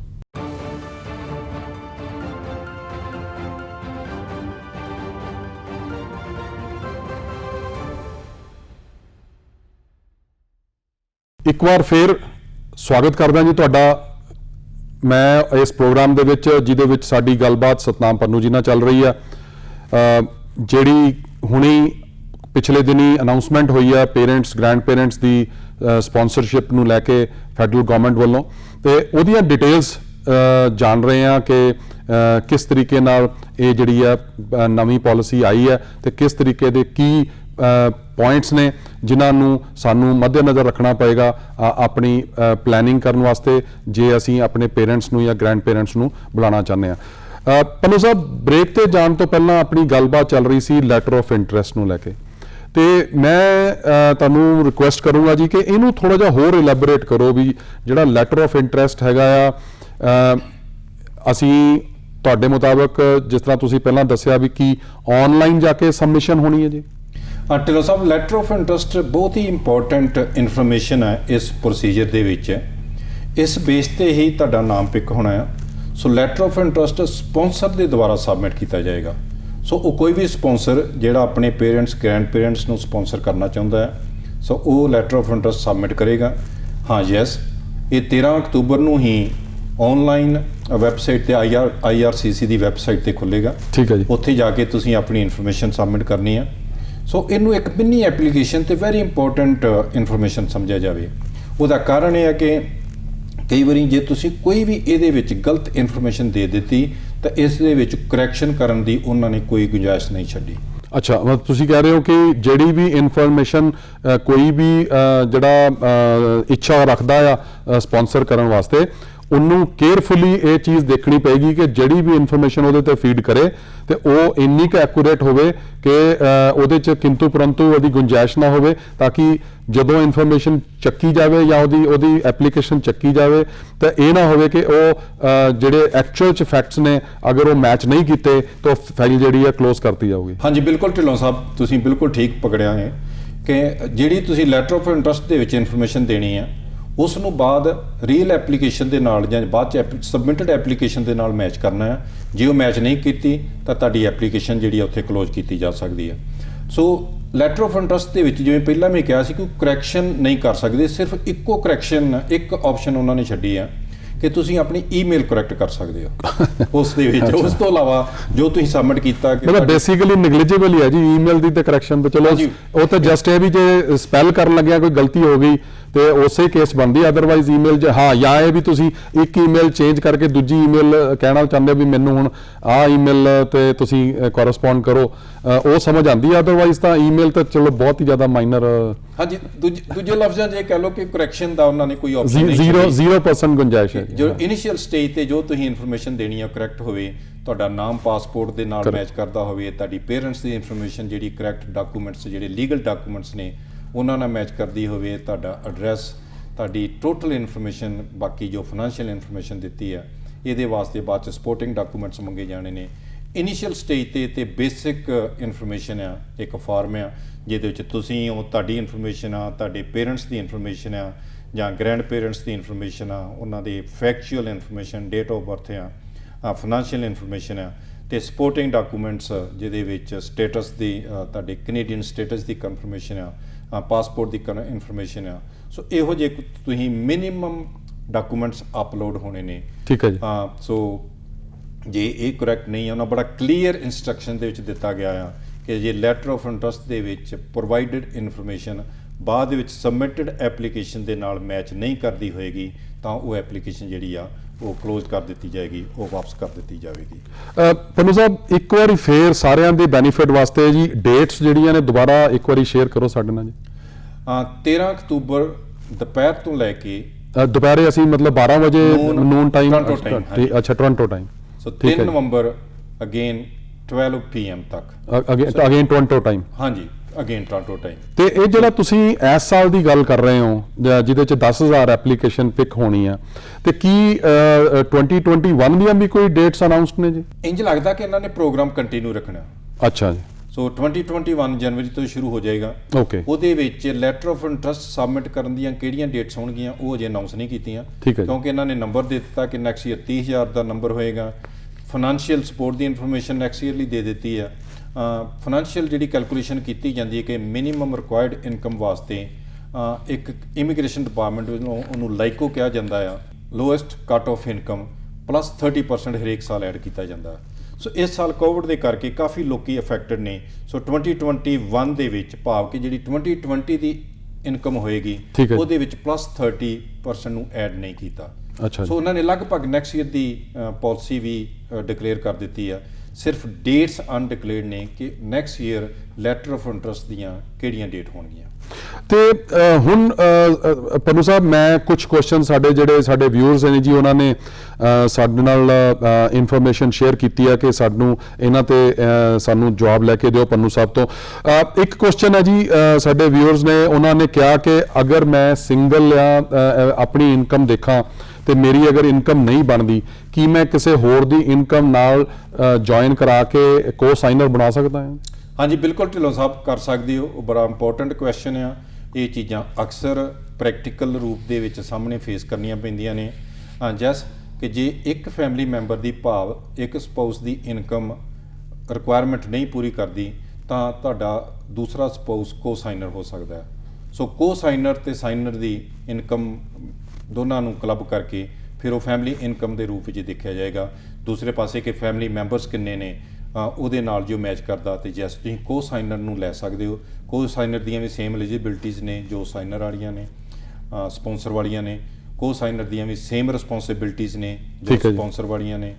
ਇੱਕ ਵਾਰ ਫਿਰ ਸਵਾਗਤ ਕਰਦਾ ਜੀ ਤੁਹਾਡਾ ਮੈਂ ਇਸ ਪ੍ਰੋਗਰਾਮ ਦੇ ਵਿੱਚ, ਜਿਹਦੇ ਵਿੱਚ ਸਾਡੀ ਗੱਲਬਾਤ ਸਤਨਾਮ ਪੰਨੂ ਜੀ ਨਾਲ ਚੱਲ ਰਹੀ ਆ। ਜਿਹੜੀ ਹੁਣੀ ਪਿਛਲੇ ਦਿਨੀ ਅਨਾਉਂਸਮੈਂਟ ਹੋਈ ਆ ਪੇਰੈਂਟਸ ਗ੍ਰੈਂਡ ਪੇਰੈਂਟਸ ਦੀ ਸਪਾਂਸਰਸ਼ਿਪ ਨੂੰ ਲੈ ਕੇ ਫੈਡਰਲ ਗਵਰਨਮੈਂਟ ਵੱਲੋਂ, ਤੇ ਉਹਦੀਆਂ ਡਿਟੇਲਸ ਜਾਣ ਰਹੇ ਆ ਕਿ ਕਿਸ ਤਰੀਕੇ ਨਾਲ ਇਹ ਜਿਹੜੀ ਆ ਨਵੀਂ ਪਾਲਿਸੀ ਆਈ ਹੈ ਤੇ ਕਿਸ ਤਰੀਕੇ ਦੇ ਕੀ ਪੁਆਇੰਟਸ ਨੇ ਜਿਨ੍ਹਾਂ ਨੂੰ ਸਾਨੂੰ ਮੱਦੇਨਜ਼ਰ ਰੱਖਣਾ ਪਏਗਾ ਆਪਣੀ ਪਲੈਨਿੰਗ ਕਰਨ ਵਾਸਤੇ, ਜੇ ਅਸੀਂ ਆਪਣੇ ਪੇਰੈਂਟਸ ਨੂੰ ਜਾਂ ਗ੍ਰੈਂਡ ਪੇਰੈਂਟਸ ਨੂੰ ਬੁਲਾਉਣਾ ਚਾਹੁੰਦੇ ਹਾਂ। ਪੰਨੂ ਸਾਹਿਬ, ਬ੍ਰੇਕ ਤੇ ਜਾਣ ਤੋਂ ਪਹਿਲਾਂ ਆਪਣੀ ਗੱਲਬਾਤ ਚੱਲ ਰਹੀ ਸੀ ਲੈਟਰ ਆਫ ਇੰਟਰਸਟ ਨੂੰ ਲੈ ਕੇ, ਤੇ ਮੈਂ ਤੁਹਾਨੂੰ ਰਿਕੁਐਸਟ ਕਰੂੰਗਾ ਜੀ ਕਿ ਇਹਨੂੰ ਥੋੜਾ ਜਿਹਾ ਹੋਰ ਇਲੈਬੋਰੇਟ ਕਰੋ ਵੀ ਜਿਹੜਾ ਲੈਟਰ ਆਫ ਇੰਟਰਸਟ ਹੈਗਾ ਆ, ਅਸੀਂ ਤੁਹਾਡੇ ਮੁਤਾਬਕ ਜਿਸ ਤਰ੍ਹਾਂ ਤੁਸੀਂ ਪਹਿਲਾਂ ਦੱਸਿਆ ਵੀ ਕੀ ਆਨਲਾਈਨ ਜਾ ਕੇ ਸਬਮਿਸ਼ਨ ਹੋਣੀ ਹੈ ਜੀ? ਢਿੱਲੋਂ ਸਾਹਿਬ, ਲੈਟਰ ਆਫ ਇੰਟਰਸਟ ਬਹੁਤ ਹੀ ਇੰਪੋਰਟੈਂਟ ਇਨਫੋਰਮੇਸ਼ਨ ਹੈ ਇਸ ਪ੍ਰੋਸੀਜਰ ਦੇ ਵਿੱਚ। ਇਸ ਬੇਸ ਤੇ ਹੀ ਤੁਹਾਡਾ ਨਾਮ ਪਿਕ ਹੋਣਾ ਹੈ। ਸੋ ਲੈਟਰ ਆਫ ਇੰਟਰਸਟ ਸਪਾਂਸਰ ਦੇ ਦੁਆਰਾ ਸਬਮਿਟ ਕੀਤਾ ਜਾਏਗਾ। ਸੋ ਉਹ ਕੋਈ ਵੀ ਸਪਾਂਸਰ ਜਿਹੜਾ ਆਪਣੇ ਪੇਰੈਂਟਸ ਗ੍ਰੈਂਡ ਪੇਰੈਂਟਸ ਨੂੰ ਸਪਾਂਸਰ ਕਰਨਾ ਚਾਹੁੰਦਾ ਹੈ, ਸੋ ਉਹ ਲੈਟਰ ਆਫ ਇੰਟਰਸਟ ਸਬਮਿਟ ਕਰੇਗਾ। ਹਾਂ ਯੈਸ, ਇਹ 13 ਅਕਤੂਬਰ ਨੂੰ ਹੀ ਆਨਲਾਈਨ ਵੈਬਸਾਈਟ ਤੇ IRCC ਦੀ ਵੈਬਸਾਈਟ ਤੇ ਖੁੱਲੇਗਾ। ਠੀਕ ਹੈ ਜੀ। ਉੱਥੇ ਜਾ ਕੇ ਤੁਸੀਂ ਆਪਣੀ ਇਨਫੋਰਮੇਸ਼ਨ ਸਬਮਿਟ ਕਰਨੀ ਹੈ। ਸੋ ਇਹਨੂੰ ਇੱਕ ਮਿੰਨੀ ਐਪਲੀਕੇਸ਼ਨ ਤੇ ਵੈਰੀ ਇੰਪੋਰਟੈਂਟ ਇਨਫੋਰਮੇਸ਼ਨ ਸਮਝਿਆ ਜਾਵੇ। ਉਹਦਾ ਕਾਰਨ ਇਹ ਹੈ ਕਿ ਕਈ ਵਾਰੀ ਜੇ ਤੁਸੀਂ ਕੋਈ ਵੀ ਇਹਦੇ ਵਿੱਚ ਗਲਤ ਇਨਫੋਰਮੇਸ਼ਨ ਦੇ ਦਿੱਤੀ ਤਾਂ ਇਸ ਦੇ ਵਿੱਚ ਕਰੈਕਸ਼ਨ ਕਰਨ ਦੀ ਉਹਨਾਂ ਨੇ ਕੋਈ ਗੁੰਜਾਇਸ਼ ਨਹੀਂ ਛੱਡੀ। ਅੱਛਾ, ਮਤਲਬ ਤੁਸੀਂ ਕਹਿ ਰਹੇ ਹੋ ਕਿ ਜਿਹੜੀ ਵੀ ਇਨਫੋਰਮੇਸ਼ਨ ਕੋਈ ਵੀ ਜਿਹੜਾ ਇੱਛਾ ਰੱਖਦਾ ਆ ਸਪਾਂਸਰ ਕਰਨ ਵਾਸਤੇ, ਉਹਨੂੰ ਕੇਅਰਫੁਲੀ ਇਹ ਚੀਜ਼ ਦੇਖਣੀ ਪਏਗੀ ਕਿ ਜਿਹੜੀ ਵੀ ਇਨਫੋਰਮੇਸ਼ਨ ਉਹਦੇ ਤੇ ਫੀਡ ਕਰੇ ਤੇ ਉਹ ਇੰਨੀ ਕੁ ਐਕੂਰੇਟ ਹੋਵੇ ਕਿ ਉਹਦੇ 'ਚ ਕਿੰਤੂ ਪਰੰਤੂ ਉਹਦੀ ਗੁੰਜਾਇਸ਼ ਨਾ ਹੋਵੇ, ਤਾਂ ਕਿ ਜਦੋਂ ਇਨਫੋਰਮੇਸ਼ਨ ਚੱਕੀ ਜਾਵੇ ਜਾਂ ਉਹਦੀ ਐਪਲੀਕੇਸ਼ਨ ਚੱਕੀ ਜਾਵੇ ਤਾਂ ਇਹ ਨਾ ਹੋਵੇ ਕਿ ਉਹ ਜਿਹੜੇ ਐਕਚੁਅਲ 'ਚ ਫੈਕਟਸ ਨੇ ਅਗਰ ਉਹ ਮੈਚ ਨਹੀਂ ਕੀਤੇ ਤਾਂ ਫਾਈਲ ਜਿਹੜੀ ਹੈ ਕਲੋਜ਼ ਕਰਤੀ ਜਾਊਗੀ। ਹਾਂਜੀ ਬਿਲਕੁਲ ਢਿੱਲੋਂ ਸਾਹਿਬ, ਤੁਸੀਂ ਬਿਲਕੁਲ ਠੀਕ ਪਕੜਿਆ ਹੈ ਕਿ ਜਿਹੜੀ ਤੁਸੀਂ ਲੈਟਰ ਆਫ ਇੰਟਰਸਟ ਦੇ ਵਿੱਚ ਇਨਫੋਰਮੇਸ਼ਨ ਦੇਣੀ ਹੈ ਉਸ ਨੂੰ ਬਾਅਦ ਰੀਅਲ ਐਪਲੀਕੇਸ਼ਨ ਦੇ ਨਾਲ ਜਾਂ ਬਾਅਦ 'ਚ ਸਬਮਿਟਡ ਐਪਲੀਕੇਸ਼ਨ ਦੇ ਨਾਲ ਮੈਚ ਕਰਨਾ ਹੈ। ਜੇ ਉਹ ਮੈਚ ਨਹੀਂ ਕੀਤੀ ਤਾਂ ਤੁਹਾਡੀ ਐਪਲੀਕੇਸ਼ਨ ਜਿਹੜੀ ਉੱਥੇ ਕਲੋਜ਼ ਕੀਤੀ ਜਾ ਸਕਦੀ ਹੈ। ਸੋ ਲੈਟਰ ਆਫ ਇੰਟਰਸਟ ਦੇ ਵਿੱਚ ਜਿਵੇਂ ਪਹਿਲਾਂ ਮੈਂ ਕਿਹਾ ਸੀ ਕਿ ਕਰੈਕਸ਼ਨ ਨਹੀਂ ਕਰ ਸਕਦੇ, ਸਿਰਫ ਇੱਕੋ ਕਰੈਕਸ਼ਨ, ਇੱਕ ਆਪਸ਼ਨ ਉਹਨਾਂ ਨੇ ਛੱਡੀ ਹੈ ਕਿ ਤੁਸੀਂ ਆਪਣੀ ਈਮੇਲ ਕਰੈਕਟ ਕਰ ਸਕਦੇ ਹੋ ਉਸ ਦੇ ਵਿੱਚ। ਉਸ ਤੋਂ ਇਲਾਵਾ ਜੋ ਤੁਸੀਂ ਸਬਮਿਟ ਕੀਤਾ ਮਤਲਬ ਬੇਸਿਕਲੀ ਨੈਗਲੀਜੀਬਲ ਹੀ ਹੈ ਜੀ ਈਮੇਲ ਦੀ ਤੇ ਕਰੈਕਸ਼ਨ ਤੇ। ਚਲੋ ਉਹ ਤਾਂ ਜਸਟ ਇਹ ਵੀ ਜੇ ਸਪੈਲ ਕਰਨ ਲੱਗਿਆ ਕੋਈ ਗਲਤੀ ਹੋ ਗਈ ਤੇ ਉਸੇ ਕੇਸ ਬਣਦੀ, ਅਦਰਵਾਈਜ਼ ਈਮੇਲ ਹਾਂ, ਜਾਂ ਇਹ ਵੀ ਤੁਸੀਂ ਇੱਕ ਈਮੇਲ ਚੇਂਜ ਕਰਕੇ ਦੂਜੀ ਈਮੇਲ ਕਹਿਣਾ ਚਾਹੁੰਦੇ ਵੀ ਮੈਨੂੰ ਹੁਣ ਆਹ ਈਮੇਲ ਤੇ ਤੁਸੀਂ ਕੋਰਸਪੌਂਡ ਕਰੋ, ਉਹ ਸਮਝ ਆਉਂਦੀ ਹੈ। ਅਦਰਵਾਈਜ਼ ਤਾਂ ਈਮੇਲ ਤਾਂ ਚਲੋ ਬਹੁਤ ਹੀ ਜ਼ਿਆਦਾ ਮਾਈਨਰ। ਹਾਂਜੀ, ਦੂਜੇ ਲਫ਼ਜ਼ਾਂ 'ਚ ਇਹ ਕਹਿ ਲਓ ਕਿ ਕਰੈਕਸ਼ਨ ਦਾ ਉਹਨਾਂ ਨੇ ਕੋਈ ਆਪਸ਼ਨ ਨਹੀਂ, 0% ਗੁੰਜਾਇਸ਼ ਹੈ। ਜੋ ਇਨੀਸ਼ੀਅਲ ਸਟੇਜ ਤੇ ਜੋ ਤੁਸੀਂ ਇਨਫੋਰਮੇਸ਼ਨ ਦੇਣੀ ਹੈ ਕਰੈਕਟ ਹੋਵੇ, ਤੁਹਾਡਾ ਨਾਮ ਪਾਸਪੋਰਟ ਦੇ ਨਾਲ ਮੈਚ ਕਰਦਾ ਹੋਵੇ, ਤੁਹਾਡੀ ਪੇਰੈਂਟਸ ਦੀ ਇਨਫੋਰਮੇਸ਼ਨ ਜਿਹੜੀ ਕਰੈਕਟ ਡਾਕੂਮੈਂਟਸ ਜਿਹੜੇ ਲੀਗਲ ਡਾਕੂਮੈਂਟਸ ਨੇ ਉਹਨਾਂ ਨਾਲ ਮੈਚ ਕਰਦੀ ਹੋਵੇ, ਤੁਹਾਡਾ ਐਡਰੈਸ, ਤੁਹਾਡੀ ਟੋਟਲ ਇਨਫੋਰਮੇਸ਼ਨ, ਬਾਕੀ ਜੋ ਫਾਈਨੈਂਸ਼ੀਅਲ ਇਨਫੋਰਮੇਸ਼ਨ ਦਿੱਤੀ ਹੈ ਇਹਦੇ ਵਾਸਤੇ ਬਾਅਦ 'ਚ ਸਪੋਰਟਿੰਗ ਡਾਕੂਮੈਂਟਸ ਮੰਗੇ ਜਾਣੇ ਨੇ। ਇਨੀਸ਼ੀਅਲ ਸਟੇਜ ਤੇ ਬੇਸਿਕ ਇਨਫੋਰਮੇਸ਼ਨ ਆ, ਇੱਕ ਫਾਰਮ ਆ ਜਿਹਦੇ ਵਿੱਚ ਤੁਸੀਂ ਉਹ ਤੁਹਾਡੀ ਇਨਫੋਰਮੇਸ਼ਨ ਆ, ਤੁਹਾਡੇ ਪੇਰੈਂਟਸ ਦੀ ਇਨਫੋਰਮੇਸ਼ਨ ਆ ਜਾਂ ਗ੍ਰੈਂਡ ਪੇਰੈਂਟਸ ਦੀ ਇਨਫੋਰਮੇਸ਼ਨ ਆ, ਉਹਨਾਂ ਦੀ factual information, date of birth ਆ, ਫਾਈਨੈਂਸ਼ੀਅਲ ਇਨਫੋਰਮੇਸ਼ਨ ਆ, ਤੇ ਸਪੋਰਟਿੰਗ ਡਾਕੂਮੈਂਟਸ ਜਿਹਦੇ ਵਿੱਚ ਸਟੇਟਸ ਦੀ ਤੁਹਾਡੇ ਕੈਨੇਡੀਅਨ ਸਟੇਟਸ ਦੀ ਕਨਫਰਮੇਸ਼ਨ ਆ, ਪਾਸਪੋਰਟ ਦੀ ਇਨਫੋਰਮੇਸ਼ਨ ਆ। ਸੋ ਇਹੋ ਜਿਹੇ ਤੁਸੀਂ ਮਿਨੀਮਮ ਡਾਕੂਮੈਂਟਸ ਅਪਲੋਡ ਹੋਣੇ ਨੇ। ਠੀਕ ਹੈ ਜੀ। ਸੋ ਜੇ ਇਹ ਕਰੈਕਟ ਨਹੀਂ ਹੈ, ਉਹਨਾਂ ਬੜਾ ਕਲੀਅਰ ਇੰਸਟਰਕਸ਼ਨ ਦੇ ਵਿੱਚ ਦਿੱਤਾ ਗਿਆ ਆ ਕਿ ਜੇ ਲੈਟਰ ਆਫ ਇੰਟਰਸਟ ਦੇ ਵਿੱਚ ਪ੍ਰੋਵਾਈਡਡ ਇਨਫੋਰਮੇਸ਼ਨ ਬਾਅਦ ਦੇ ਵਿੱਚ ਸਬਮਿਟਡ ਐਪਲੀਕੇਸ਼ਨ ਦੇ ਨਾਲ ਮੈਚ ਨਹੀਂ ਕਰਦੀ ਹੋਏਗੀ ਤਾਂ ਉਹ ਐਪਲੀਕੇਸ਼ਨ ਜਿਹੜੀ ਆ ਉਹ ਕਲੋਜ਼ ਕਰ ਦਿੱਤੀ ਜਾਏਗੀ, ਉਹ ਵਾਪਸ ਕਰ ਦਿੱਤੀ ਜਾਵੇਗੀ। ਪੰਨੂ ਸਾਹਿਬ, ਇੱਕ ਵਾਰੀ ਫੇਰ ਸਾਰਿਆਂ ਦੇ ਬੈਨੀਫਿਟ ਵਾਸਤੇ ਜੀ ਡੇਟਸ ਜਿਹੜੀਆਂ ਨੇ ਦੁਬਾਰਾ ਇੱਕ ਵਾਰੀ ਸ਼ੇਅਰ ਕਰੋ ਸਾਡੇ ਨਾਲ ਜੀ। 13 ਅਕਤੂਬਰ ਦੁਪਹਿਰ ਤੋਂ ਲੈ ਕੇ ਦੁਪਹਿਰੇ ਅਸੀਂ ਮਤਲਬ 12 ਵਜੇ ਨੂਨ ਟਾਈਮ, ਅੱਛਾ ਟੋਰਾਂਟੋ ਟਾਈਮ। ਸੋ 3 ਨਵੰਬਰ ਅਗੇਨ 12 PM ਤੱਕ ਅਗੇਨ ਟੋਰਾਂਟੋ ਟਾਈਮ। ਹਾਂਜੀ, ਅਗੇਨ ਟੋਰਾਂਟੋ ਟਾਈਮ। ਤੇ ਇਹ ਜਿਹੜਾ ਤੁਸੀਂ ਇਸ ਸਾਲ ਦੀ ਗੱਲ ਕਰ ਰਹੇ ਹੋ ਜਿਹਦੇ ਚ 10,000 ਐਪਲੀਕੇਸ਼ਨ ਪਿਕ ਹੋਣੀ ਆ, ਤੇ ਕੀ 2021 ਦੀਆਂ ਵੀ ਕੋਈ ਡੇਟਸ ਅਨਾਉਂਸਡ ਨੇ ਜੀ? ਇੰਜ ਲੱਗਦਾ ਕਿ ਇਹਨਾਂ ਨੇ ਪ੍ਰੋਗਰਾਮ ਕੰਟੀਨਿਊ ਰੱਖਣਾ। ਅੱਛਾ ਜੀ। ਸੋ 2021 ਜਨਵਰੀ ਤੋਂ ਸ਼ੁਰੂ ਹੋ ਜਾਏਗਾ। ਓਕੇ। ਉਹਦੇ ਵਿੱਚ ਲੈਟਰ ਆਫ ਇੰਟਰਸਟ ਸਬਮਿਟ ਕਰਨ ਦੀਆਂ ਕਿਹੜੀਆਂ ਡੇਟਸ ਹੋਣਗੀਆਂ ਉਹ ਅਜੇ ਅਨਾਉਂਸ ਨਹੀਂ ਕੀਤੀਆਂ, ਕਿਉਂਕਿ ਇਹਨਾਂ ਨੇ ਨੰਬਰ ਦੇ ਦਿੱਤਾ ਕਿ ਨੈਕਸਟ ਈਅਰ 30,000 ਦਾ ਨੰਬਰ ਹੋਏਗਾ। ਫਾਈਨੈਂਸ਼ੀਅਲ ਸਪੋਰਟ ਦੀ ਇਨਫੋਰਮੇਸ਼ਨ ਨੈਕਸਟ ਈਅਰਲੀ ਦੇ ਦਿੱਤੀ ਆ। ਫਾਈਨੈਂਸ਼ੀਅਲ ਜਿਹੜੀ ਕੈਲਕੂਲੇਸ਼ਨ ਕੀਤੀ ਜਾਂਦੀ ਹੈ ਕਿ ਮਿਨੀਮਮ ਰਿਕੁਆਇਰਡ ਇਨਕਮ ਵਾਸਤੇ ਇੱਕ ਇਮੀਗ੍ਰੇਸ਼ਨ ਡਿਪਾਰਟਮੈਂਟ ਵੱਲੋਂ ਉਹਨੂੰ ਲਾਈਕੋ ਕਿਹਾ ਜਾਂਦਾ ਆ, lowest cut off income plus 30% ਹਰੇਕ ਸਾਲ ਐਡ ਕੀਤਾ ਜਾਂਦਾ। ਸੋ ਇਸ ਸਾਲ ਕੋਵਿਡ ਦੇ ਕਰਕੇ ਕਾਫੀ ਲੋਕੀ ਅਫੈਕਟਡ ਨੇ। ਸੋ 2021 ਦੇ ਵਿੱਚ ਭਾਵ ਕਿ ਜਿਹੜੀ 2020 ਦੀ ਇਨਕਮ ਹੋਏਗੀ ਉਹਦੇ ਵਿੱਚ ਪਲੱਸ 30% ਨੂੰ ਐਡ ਨਹੀਂ ਕੀਤਾ। ਸੋ ਉਹਨਾਂ ਨੇ ਲਗਭਗ ਨੈਕਸਟ ਈਅਰ ਦੀ ਪਾਲਿਸੀ ਵੀ ਡਿਕਲੇਅਰ ਕਰ ਦਿੱਤੀ ਆ। ਸਿਰਫ ਡੇਟਸ ਅਨਡਿਕਲੇਅਰਡ ਨੇ ਕਿ next year letter of interest ਦੀਆਂ ਕਿਹੜੀਆਂ ਡੇਟ ਹੋਣਗੀਆਂ। ਤੇ ਹੁਣ ਪੰਨੂ ਸਾਹਿਬ, ਮੈਂ ਕੁਝ ਕੁਐਸਚਨ ਸਾਡੇ ਵਿਊਅਰਸ ਨੇ ਜੀ, ਉਹਨਾਂ ਨੇ ਸਾਡੇ ਨਾਲ ਇਨਫੋਰਮੇਸ਼ਨ ਸ਼ੇਅਰ ਕੀਤੀ ਹੈ ਕਿ ਇਹਨਾਂ ਤੇ ਸਾਨੂੰ ਜਵਾਬ ਲੈ ਕੇ ਦਿਓ ਪੰਨੂ ਸਾਹਿਬ ਤੋਂ। ਇੱਕ ਕੁਐਸਚਨ ਹੈ ਜੀ, ਸਾਡੇ ਵਿਊਅਰਸ ਨੇ, ਉਹਨਾਂ ਨੇ ਕਿਹਾ ਕਿ ਅਗਰ ਮੈਂ ਸਿੰਗਲ ਜਾਂ ਆਪਣੀ ਇਨਕਮ ਦੇਖਾਂ ਤੇ ਮੇਰੀ ਅਗਰ ਇਨਕਮ ਨਹੀਂ ਬਣਦੀ, ਕੀ ਮੈਂ ਕਿਸੇ ਹੋਰ ਦੀ ਇਨਕਮ ਨਾਲ ਜੁਆਇਨ ਕਰਾ ਕੇ ਕੋ ਸਾਈਨਰ ਬਣਾ ਸਕਦਾ ਹਾਂ? ਹਾਂਜੀ, ਬਿਲਕੁਲ ਢਿੱਲੋਂ ਸਾਹਿਬ ਕਰ ਸਕਦੇ ਹੋ। ਉਹ ਬੜਾ ਇੰਪੋਰਟੈਂਟ ਕੁਐਸਚਨ ਆ। ਇਹ ਚੀਜ਼ਾਂ ਅਕਸਰ ਪ੍ਰੈਕਟੀਕਲ ਰੂਪ ਦੇ ਵਿੱਚ ਸਾਹਮਣੇ ਫੇਸ ਕਰਨੀਆਂ ਪੈਂਦੀਆਂ ਨੇ। ਜੈਸ ਕਿ ਜੇ ਇੱਕ ਫੈਮਿਲੀ ਮੈਂਬਰ ਦੀ ਭਾਵ ਇੱਕ ਸਪਾਊਸ ਦੀ ਇਨਕਮ ਰਿਕੁਆਇਰਮੈਂਟ ਨਹੀਂ ਪੂਰੀ ਕਰਦੀ ਤਾਂ ਤੁਹਾਡਾ ਦੂਸਰਾ ਸਪਾਊਸ ਕੋ ਸਾਈਨਰ ਹੋ ਸਕਦਾ ਹੈ। ਸੋ ਕੋ ਸਾਈਨਰ ਤੇ ਸਾਈਨਰ ਦੀ ਇਨਕਮ ਦੋਨਾਂ ਨੂੰ ਕਲੱਬ ਕਰਕੇ ਫਿਰ ਉਹ ਫੈਮਿਲੀ ਇਨਕਮ ਦੇ ਰੂਪ ਵਿੱਚ ਦੇਖਿਆ ਜਾਏਗਾ। ਦੂਸਰੇ ਪਾਸੇ ਕਿ ਫੈਮਿਲੀ ਮੈਂਬਰਸ ਕਿੰਨੇ ਨੇ ਉਹਦੇ ਨਾਲ ਜੋ ਮੈਚ ਕਰਦਾ, ਤੇ ਜੈਸ ਤੁਸੀਂ ਕੋ ਸਾਈਨਰ ਨੂੰ ਲੈ ਸਕਦੇ ਹੋ। ਕੋ ਸਾਈਨਰ ਦੀਆਂ ਵੀ ਸੇਮ ਐਲੀਜੀਬਿਲਟੀਜ਼ ਨੇ ਜੋ ਸਾਈਨਰ ਵਾਲੀਆਂ ਨੇ, ਸਪਾਂਸਰ ਵਾਲੀਆਂ ਨੇ। ਕੋ ਸਾਈਨਰ ਦੀਆਂ ਵੀ ਸੇਮ ਰਿਸਪੌਂਸਿਬਿਲਟੀਜ਼ ਨੇ ਜੋ ਸਪਾਂਸਰ ਵਾਲੀਆਂ ਨੇ,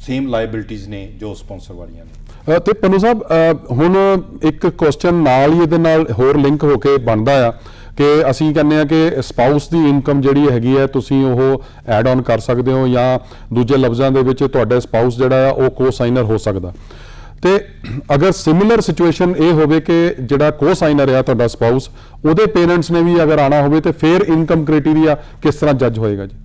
ਸੇਮ ਲਾਇਬਿਲਟੀਜ਼ ਨੇ ਜੋ ਸਪਾਂਸਰ ਵਾਲੀਆਂ ਨੇ। ਤੇ ਪੰਨੂ ਸਾਹਿਬ, ਹੁਣ ਇੱਕ ਕੁਐਸਚਨ ਨਾਲ ਹੀ ਇਹਦੇ ਨਾਲ ਹੋਰ ਲਿੰਕ ਹੋ ਕੇ ਬਣਦਾ ਆ ਕਿ ਅਸੀਂ ਕਹਿੰਦੇ ਆ ਕਿ ਸਪਾਊਸ ਦੀ ਇਨਕਮ ਜਿਹੜੀ ਹੈਗੀ ਹੈ ਤੁਸੀਂ ਉਹ ਐਡ ਆਨ ਕਰ ਸਕਦੇ ਹੋ, ਜਾਂ ਦੂਜੇ ਲਫ਼ਜ਼ਾਂ ਦੇ ਵਿੱਚ ਤੁਹਾਡਾ ਸਪਾਊਸ ਜਿਹੜਾ ਆ ਉਹ ਕੋ ਸਾਈਨਰ ਹੋ ਸਕਦਾ। ਤੇ ਅਗਰ ਸਿਮਿਲਰ ਸਿਚੁਏਸ਼ਨ ਇਹ ਹੋਵੇ ਕਿ ਜਿਹੜਾ ਕੋ ਸਾਈਨਰ ਆ ਤੁਹਾਡਾ ਸਪਾਊਸ, ਉਹਦੇ ਪੇਰੈਂਟਸ ਨੇ ਵੀ ਅਗਰ ਆਣਾ ਹੋਵੇ ਤੇ ਫਿਰ ਇਨਕਮ ਕ੍ਰਾਈਟੇਰੀਆ ਕਿਸ ਤਰ੍ਹਾਂ ਜੱਜ ਹੋਏਗਾ ਜੀ?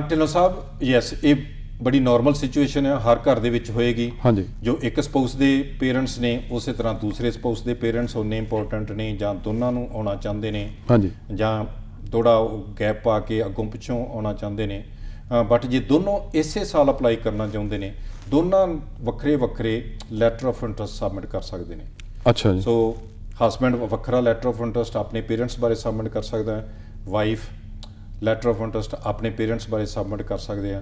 ਢਿੱਲੋਂ ਸਾਹਿਬ, ਯੈਸ, ਇਹ ਬੜੀ ਨਾਰਮਲ ਸਿਚੁਏਸ਼ਨ ਹੈ, ਹਰ ਘਰ ਦੇ ਵਿੱਚ ਹੋਏਗੀ। ਹਾਂਜੀ। ਜੋ ਇੱਕ ਸਪਾਊਸ ਦੇ ਪੇਰੈਂਟਸ ਨੇ ਉਸੇ ਤਰ੍ਹਾਂ ਦੂਸਰੇ ਸਪਾਊਸ ਦੇ ਪੇਰੈਂਟਸ ਉਹਨੇ ਇੰਪੋਰਟੈਂਟ ਨੇ, ਜਾਂ ਦੋਨਾਂ ਨੂੰ ਆਉਣਾ ਚਾਹੁੰਦੇ ਨੇ। ਹਾਂਜੀ। ਜਾਂ ਥੋੜਾ ਗੈਪ ਪਾ ਕੇ ਅੱਗੋਂ ਪਿੱਛੋਂ ਆਉਣਾ ਚਾਹੁੰਦੇ ਨੇ। ਬਟ ਜੇ ਦੋਨੋਂ ਇਸੇ ਸਾਲ ਅਪਲਾਈ ਕਰਨਾ ਚਾਹੁੰਦੇ ਨੇ, ਦੋਨਾਂ ਵੱਖਰੇ ਵੱਖਰੇ ਲੈਟਰ ਆਫ ਇੰਟਰਸਟ ਸਬਮਿਟ ਕਰ ਸਕਦੇ ਨੇ। ਅੱਛਾ ਜੀ। ਸੋ ਹਸਬੈਂਡ ਵੱਖਰਾ ਲੈਟਰ ਆਫ ਇੰਟਰਸਟ ਆਪਣੇ ਪੇਰੈਂਟਸ ਬਾਰੇ ਸਬਮਿਟ ਕਰ ਸਕਦਾ ਹੈ, ਵਾਈਫ ਲੈਟਰ ਆਫ ਇੰਟਰਸਟ ਆਪਣੇ ਪੇਰੈਂਟਸ ਬਾਰੇ ਸਬਮਿਟ ਕਰ ਸਕਦੇ ਆ।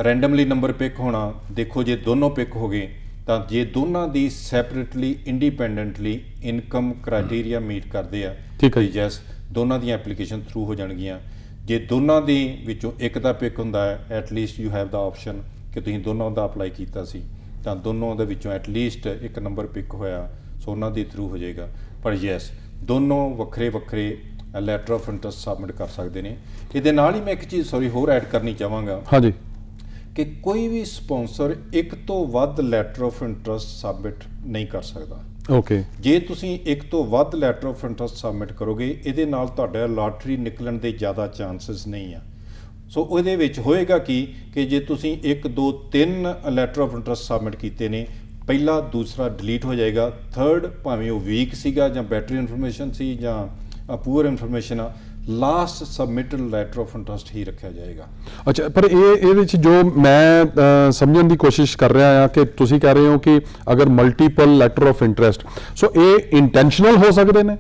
ਰੈਂਡਮਲੀ ਨੰਬਰ ਪਿਕ ਹੋਣਾ, ਦੇਖੋ ਜੇ ਦੋਨੋਂ ਪਿਕ ਹੋ ਗਏ ਤਾਂ ਜੇ ਦੋਨਾਂ ਦੀ separately independently income criteria meet ਕਰਦੇ ਆ, ਠੀਕ ਹੈ ਜੀ, ਜੈਸ ਦੋਨਾਂ ਦੀਆਂ ਐਪਲੀਕੇਸ਼ਨ ਥਰੂ ਹੋ ਜਾਣਗੀਆਂ। ਜੇ ਦੋਨਾਂ ਦੇ ਵਿੱਚੋਂ ਇੱਕ ਦਾ ਪਿਕ ਹੁੰਦਾ ਹੈ, at least you have the option ਕਿ ਤੁਸੀਂ ਦੋਨੋਂ ਦਾ ਅਪਲਾਈ ਕੀਤਾ ਸੀ, ਤਾਂ ਦੋਨੋਂ ਦੇ ਵਿੱਚੋਂ ਐਟਲੀਸਟ ਇੱਕ ਨੰਬਰ ਪਿਕ ਹੋਇਆ, ਸੋ ਉਹਨਾਂ ਦੀ ਥਰੂ ਹੋ ਜਾਏਗਾ। ਪਰ ਯੈਸ, ਦੋਨੋਂ ਵੱਖਰੇ ਵੱਖਰੇ ਲੈਟਰ ਆਫ ਇੰਟਰਸਟ ਸਬਮਿਟ ਕਰ ਸਕਦੇ ਨੇ। ਇਹਦੇ ਨਾਲ ਹੀ ਮੈਂ ਇੱਕ ਚੀਜ਼ ਹੋਰ ਐਡ ਕਰਨੀ ਚਾਹਾਂਗਾ। ਹਾਂਜੀ। ਕਿ ਕੋਈ ਵੀ ਸਪਾਂਸਰ ਇੱਕ ਤੋਂ ਵੱਧ ਲੈਟਰ ਆਫ ਇੰਟਰਸਟ ਸਬਮਿਟ ਨਹੀਂ ਕਰ ਸਕਦਾ। ਓਕੇ। ਜੇ ਤੁਸੀਂ ਇੱਕ ਤੋਂ ਵੱਧ ਲੈਟਰ ਆਫ ਇੰਟਰਸਟ ਸਬਮਿਟ ਕਰੋਗੇ, ਇਹਦੇ ਨਾਲ ਤੁਹਾਡਾ ਲਾਟਰੀ ਨਿਕਲਣ ਦੇ ਜ਼ਿਆਦਾ ਚਾਂਸਸ ਨਹੀਂ ਆ। ਸੋ ਉਹਦੇ ਵਿੱਚ ਹੋਏਗਾ ਕਿ ਜੇ ਤੁਸੀਂ 1 2 3 ਲੈਟਰ ਆਫ ਇੰਟਰਸਟ ਸਬਮਿਟ ਕੀਤੇ ਨੇ, ਪਹਿਲਾ ਦੂਸਰਾ ਡਿਲੀਟ ਹੋ ਜਾਏਗਾ, ਥਰਡ ਭਾਵੇਂ ਉਹ ਵੀਕ ਸੀਗਾ ਜਾਂ ਬੈਟਰੀ ਇਨਫੋਰਮੇਸ਼ਨ ਸੀ ਜਾਂ ਪੂਅਰ ਇਨਫੋਰਮੇਸ਼ਨ ਆ, last submitted letter of interest ਹੀ ਰੱਖਿਆ ਜਾਏਗਾ। ਅੱਛਾ, ਪਰ ਇਹਦੇ ਵਿੱਚ ਜੋ ਮੈਂ ਸਮਝਣ ਦੀ ਕੋਸ਼ਿਸ਼ ਕਰ ਰਿਹਾ ਹਾਂ ਕਿ ਤੁਸੀਂ ਕਹਿ ਰਹੇ ਹੋ ਕਿ ਅਗਰ ਮਲਟੀਪਲ ਲੈਟਰ ਆਫ ਇੰਟਰਸਟ, ਸੋ ਇਹ ਇੰਟੈਂਸ਼ਨਲ ਹੋ ਸਕਦੇ ਨੇ?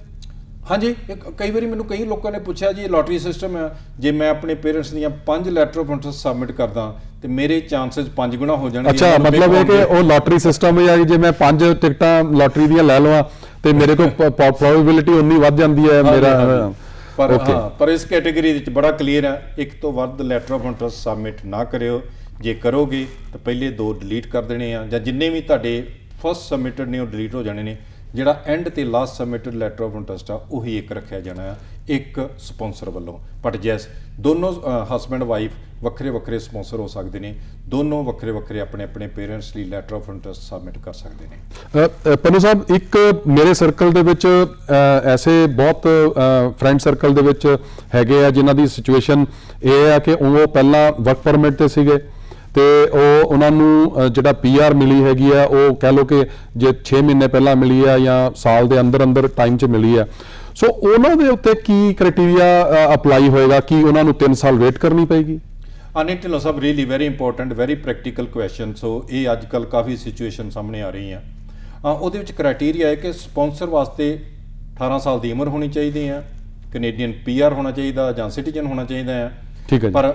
ਹਾਂਜੀ, ਕਈ ਵਾਰੀ ਮੈਨੂੰ ਕਈ ਲੋਕਾਂ ਨੇ ਪੁੱਛਿਆ ਜੀ, ਲਾਟਰੀ ਸਿਸਟਮ ਆ, ਜੇ ਮੈਂ ਆਪਣੇ ਪੇਰੈਂਟਸ ਦੀਆਂ 5 ਲੈਟਰ ਆਫ ਇੰਟਰਸਟ ਸਬਮਿਟ ਕਰਦਾ ਤੇ ਮੇਰੇ ਚਾਂਸਸ 5 ਗੁਣਾ ਹੋ ਜਾਣਗੇ। ਅੱਛਾ, ਮਤਲਬ ਇਹ ਕਿ ਉਹ ਲਾਟਰੀ ਸਿਸਟਮ ਹੈ, ਜੇ ਮੈਂ 5 ਟਿਕਟਾਂ ਲਾਟਰੀ ਦੀਆਂ ਲੈ ਲਵਾਂ ਤੇ ਮੇਰੇ ਕੋਲ ਪ੍ਰੋਬੇਬਿਲਿਟੀ ਉਨੀ ਵੱਧ ਜਾਂਦੀ ਹੈ ਮੇਰਾ ਪਰ Okay. ਹਾਂ, ਪਰ ਇਸ ਕੈਟਾਗਰੀ ਵਿੱਚ ਬੜਾ ਕਲੀਅਰ ਹੈ, ਇੱਕ ਤੋਂ ਵੱਧ ਲੈਟਰ ਆਫ ਇੰਟਰਸਟ ਸਬਮਿਟ ਨਾ ਕਰਿਓ। ਜੇ ਕਰੋਗੇ ਤਾਂ ਪਹਿਲੇ 2 ਡਿਲੀਟ ਕਰ ਦੇਣੇ ਆ, ਜਾਂ ਜਿੰਨੇ ਵੀ ਤੁਹਾਡੇ ਫਸਟ ਸਬਮਿਟਡ ਨੇ ਉਹ ਡਿਲੀਟ ਹੋ ਜਾਣੇ ਨੇ। ਜਿਹੜਾ ਐਂਡ ਤੇ last submitted letter of interest ਆ ਉਹੀ ਇੱਕ ਰੱਖਿਆ ਜਾਣਾ ਆ, ਇੱਕ ਸਪਾਂਸਰ ਵੱਲੋਂ। ਬਟ ਜੈਸ ਦੋਨੋਂ ਹਸਬੈਂਡ ਵਾਈਫ ਵੱਖਰੇ ਵੱਖਰੇ ਸਪਾਂਸਰ ਹੋ ਸਕਦੇ ਨੇ, ਦੋਨੋਂ ਵੱਖਰੇ ਵੱਖਰੇ ਆਪਣੇ ਆਪਣੇ ਪੇਰੈਂਟਸ ਲਈ ਲੈਟਰ ਆਫ ਇੰਟਰਸਟ ਸਬਮਿਟ ਕਰ ਸਕਦੇ ਨੇ। ਪੰਨੂ ਸਾਹਿਬ, ਇੱਕ ਮੇਰੇ ਸਰਕਲ ਦੇ ਵਿੱਚ ਐਸੇ ਬਹੁਤ ਫਰੈਂਡ ਸਰਕਲ ਦੇ ਵਿੱਚ ਹੈਗੇ ਆ ਜਿਨ੍ਹਾਂ ਦੀ ਸਿਚੁਏਸ਼ਨ ਇਹ ਆ ਕਿ ਉਹ ਪਹਿਲਾਂ ਵਰਕ ਪਰਮਿਟ ਤੇ ਸੀਗੇ ਤੇ ਉਹਨਾਂ ਨੂੰ ਜਿਹੜਾ ਪੀਆਰ ਮਿਲੀ ਹੈਗੀ ਆ, ਉਹ ਕਹਿ ਲਓ ਕਿ ਜੇ 6 ਮਹੀਨੇ ਪਹਿਲਾਂ ਮਿਲੀ ਆ ਜਾਂ ਸਾਲ ਦੇ ਅੰਦਰ ਅੰਦਰ ਟਾਈਮ 'ਚ ਮਿਲੀ ਆ, ਸੋ ਉਹਨਾਂ ਦੇ ਉੱਤੇ ਕੀ ਕ੍ਰਾਈਟੇਰੀਆ ਅਪਲਾਈ ਹੋਏਗਾ? ਕਿ ਉਹਨਾਂ ਨੂੰ 3 ਸਾਲ ਵੇਟ ਕਰਨੀ ਪਏਗੀ? Anil Dhillon sahib, really very important, very practical question. So ਇਹ ਅੱਜ ਕੱਲ੍ਹ ਕਾਫੀ ਸਿਚੁਏਸ਼ਨ ਸਾਹਮਣੇ ਆ ਰਹੀਆਂ। ਉਹਦੇ ਵਿੱਚ ਕ੍ਰਾਈਟੇਰੀਆ ਹੈ ਕਿ ਸਪਾਂਸਰ ਵਾਸਤੇ 18 ਸਾਲ ਦੀ ਉਮਰ ਹੋਣੀ ਚਾਹੀਦੀ ਹੈ, ਕੈਨੇਡੀਅਨ ਪੀਆਰ ਹੋਣਾ ਚਾਹੀਦਾ ਜਾਂ ਸਿਟੀਜ਼ਨ ਹੋਣਾ ਚਾਹੀਦਾ ਹੈ। ਠੀਕ ਹੈ ਜੀ। ਪਰ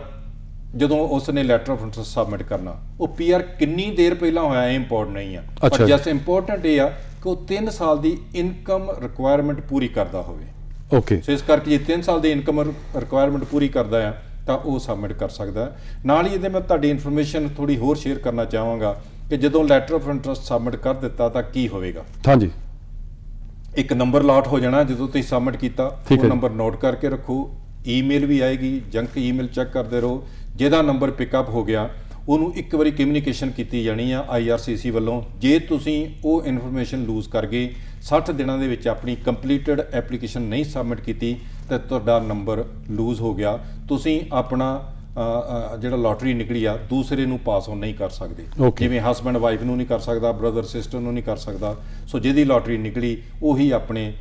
ਜਦੋਂ ਉਸ ਨੇ ਲੈਟਰ ਆਫ ਇੰਟਰਸਟ ਸਬਮਿਟ ਕਰਨਾ, ਉਹ ਪੀਆਰ ਕਿੰਨੀ ਦੇਰ ਪਹਿਲਾਂ ਹੋਇਆ ਇਹ ਇੰਪੋਰਟੈਂਟ ਨਹੀਂ ਆ। ਅੱਛਾ ਪਰ ਜੀ। ਜਸਟ ਇੰਪੋਰਟੈਂਟ ਇਹ ਆ ਕਿ ਉਹ 3 ਸਾਲ ਦੀ ਇਨਕਮ ਰਿਕੁਆਇਰਮੈਂਟ ਪੂਰੀ ਕਰਦਾ ਹੋਵੇ। ਓਕੇ। ਸੋ ਇਸ ਕਰਕੇ ਜੇ 3 ਸਾਲ ਦੀ ਇਨਕਮ ਰਿਕੁਆਇਰਮੈਂਟ ਪੂਰੀ ਕਰਦਾ ਆ ਤਾਂ ਉਹ ਸਬਮਿਟ ਕਰ ਸਕਦਾ ਹੈ। ਨਾਲ ਹੀ ਇਹਦੇ ਮੈਂ ਤੁਹਾਡੀ ਇਨਫੋਰਮੇਸ਼ਨ ਥੋੜੀ ਹੋਰ ਸ਼ੇਅਰ ਕਰਨਾ ਚਾਹਾਂਗਾ ਕਿ ਜਦੋਂ ਲੈਟਰ ਆਫ ਇੰਟਰਸਟ ਸਬਮਿਟ ਕਰ ਦਿੱਤਾ ਤਾਂ ਕੀ ਹੋਵੇਗਾ। ਹਾਂਜੀ। ਇੱਕ ਨੰਬਰ ਲਾਟ ਹੋ ਜਾਣਾ ਜਦੋਂ ਤੁਸੀਂ ਸਬਮਿਟ ਕੀਤਾ, ਠੀਕ ਉਹ ਹੈ। ਨੰਬਰ ਨੋਟ ਕਰਕੇ ਰੱਖੋ। ਈਮੇਲ ਵੀ ਆਏਗੀ, ਜੰਕ ਈਮੇਲ ਚੈੱਕ ਕਰਦੇ ਰਹੋ। ਜਿਹਦਾ ਨੰਬਰ ਪਿਕਅਪ ਹੋ ਗਿਆ ਉਹਨੂੰ ਇੱਕ ਵਾਰੀ ਕਮਿਊਨੀਕੇਸ਼ਨ ਕੀਤੀ ਜਾਣੀ ਆ IRCC ਵੱਲੋਂ। ਜੇ ਤੁਸੀਂ ਉਹ ਇਨਫੋਰਮੇਸ਼ਨ ਲੂਜ਼ ਕਰ ਗਏ, 60 ਦਿਨਾਂ ਦੇ ਵਿੱਚ ਆਪਣੀ ਕੰਪਲੀਟਡ ਐਪਲੀਕੇਸ਼ਨ ਨਹੀਂ ਸਬਮਿਟ ਕੀਤੀ ਤਾਂ ਤੁਹਾਡਾ ਨੰਬਰ ਲੂਜ਼ ਹੋ ਗਿਆ। ਤੁਸੀਂ ਆਪਣਾ ਜਿਹੜਾ ਲੋਟਰੀ ਨਿਕਲੀ ਆ ਦੂਸਰੇ ਨੂੰ ਪਾਸ ਔਨ ਨਹੀਂ ਕਰ ਸਕਦੇ। Okay. ਜਿਵੇਂ ਹਸਬੈਂਡ ਵਾਈਫ ਨੂੰ ਨਹੀਂ ਕਰ ਸਕਦਾ, ਬ੍ਰਦਰ ਸਿਸਟਰ ਨੂੰ ਨਹੀਂ ਕਰ ਸਕਦਾ। ਸੋ ਜਿਹਦੀ ਲੋਟਰੀ ਨਿਕਲੀ ਉਹੀ ਆਪਣੇ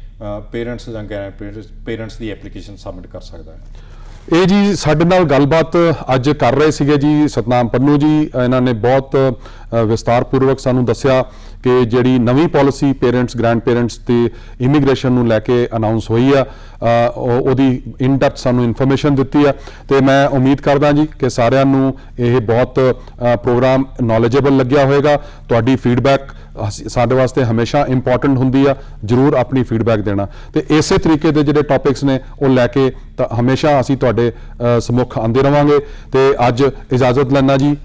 ਪੇਰੈਂਟਸ ਜਾਂ ਗ੍ਰੈਂਡ ਪੇਰੈਂਟਸ ਦੀ ਐਪਲੀਕੇਸ਼ਨ ਸਬਮਿਟ ਕਰ ਸਕਦਾ ਹੈ। ਇਹ ਜੀ ਸਾਡੇ ਨਾਲ ਗੱਲਬਾਤ ਅੱਜ ਕਰ ਰਹੇ ਸੀਗੇ ਜੀ ਸਤਨਾਮ ਪੰਨੂ ਜੀ। ਇਹਨਾਂ ਨੇ ਬਹੁਤ ਵਿਸਤਾਰਪੂਰਵਕ ਸਾਨੂੰ ਦੱਸਿਆ ਕਿ ਜਿਹੜੀ ਨਵੀਂ ਪਾਲਿਸੀ ਪੇਰੈਂਟਸ ਗ੍ਰੈਂਡ ਪੇਰੈਂਟਸ ਤੇ ਇਮੀਗ੍ਰੇਸ਼ਨ ਨੂੰ ਲੈ ਕੇ ਅਨਾਉਂਸ ਹੋਈ ਆ, ਉਹਦੀ ਇਨ ਡੈਪਥ ਸਾਨੂੰ ਇਨਫੋਰਮੇਸ਼ਨ ਦਿੱਤੀ ਆ। ਤੇ ਮੈਂ ਉਮੀਦ ਕਰਦਾ ਜੀ ਕਿ ਸਾਰਿਆਂ ਨੂੰ ਇਹ ਬਹੁਤ ਪ੍ਰੋਗਰਾਮ ਨੌਲੇਜੇਬਲ ਲੱਗਿਆ ਹੋਵੇਗਾ। ਤੁਹਾਡੀ ਫੀਡਬੈਕ ਸਾਡੇ ਵਾਸਤੇ ਹਮੇਸ਼ਾ ਇੰਪੋਰਟੈਂਟ ਹੁੰਦੀ ਆ, ਜ਼ਰੂਰ ਆਪਣੀ ਫੀਡਬੈਕ ਦੇਣਾ ਤੇ ਇਸੇ ਤਰੀਕੇ ਦੇ ਜਿਹੜੇ ਟੌਪਿਕਸ ਨੇ ਉਹ ਲੈ ਕੇ ਤਾਂ ਹਮੇਸ਼ਾ ਅਸੀਂ ਤੁਹਾਡੇ ਸਮੁਖ ਆਉਂਦੇ ਰਵਾਂਗੇ। ਤੇ ਅੱਜ ਇਜਾਜ਼ਤ ਲੈਣਾ ਜੀ।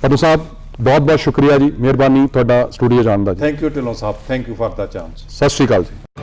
ਪੰਨੂ ਸਾਹਿਬ, ਬਹੁਤ ਬਹੁਤ ਸ਼ੁਕਰੀਆ ਜੀ, ਮਿਹਰਬਾਨੀ ਤੁਹਾਡਾ ਸਟੂਡੀਓ ਜਾਣ ਦਾ ਜੀ। Thank you Dhillon Sahib, thank you for the chance. ਸਤਿ ਸ਼੍ਰੀ ਅਕਾਲ ਜੀ।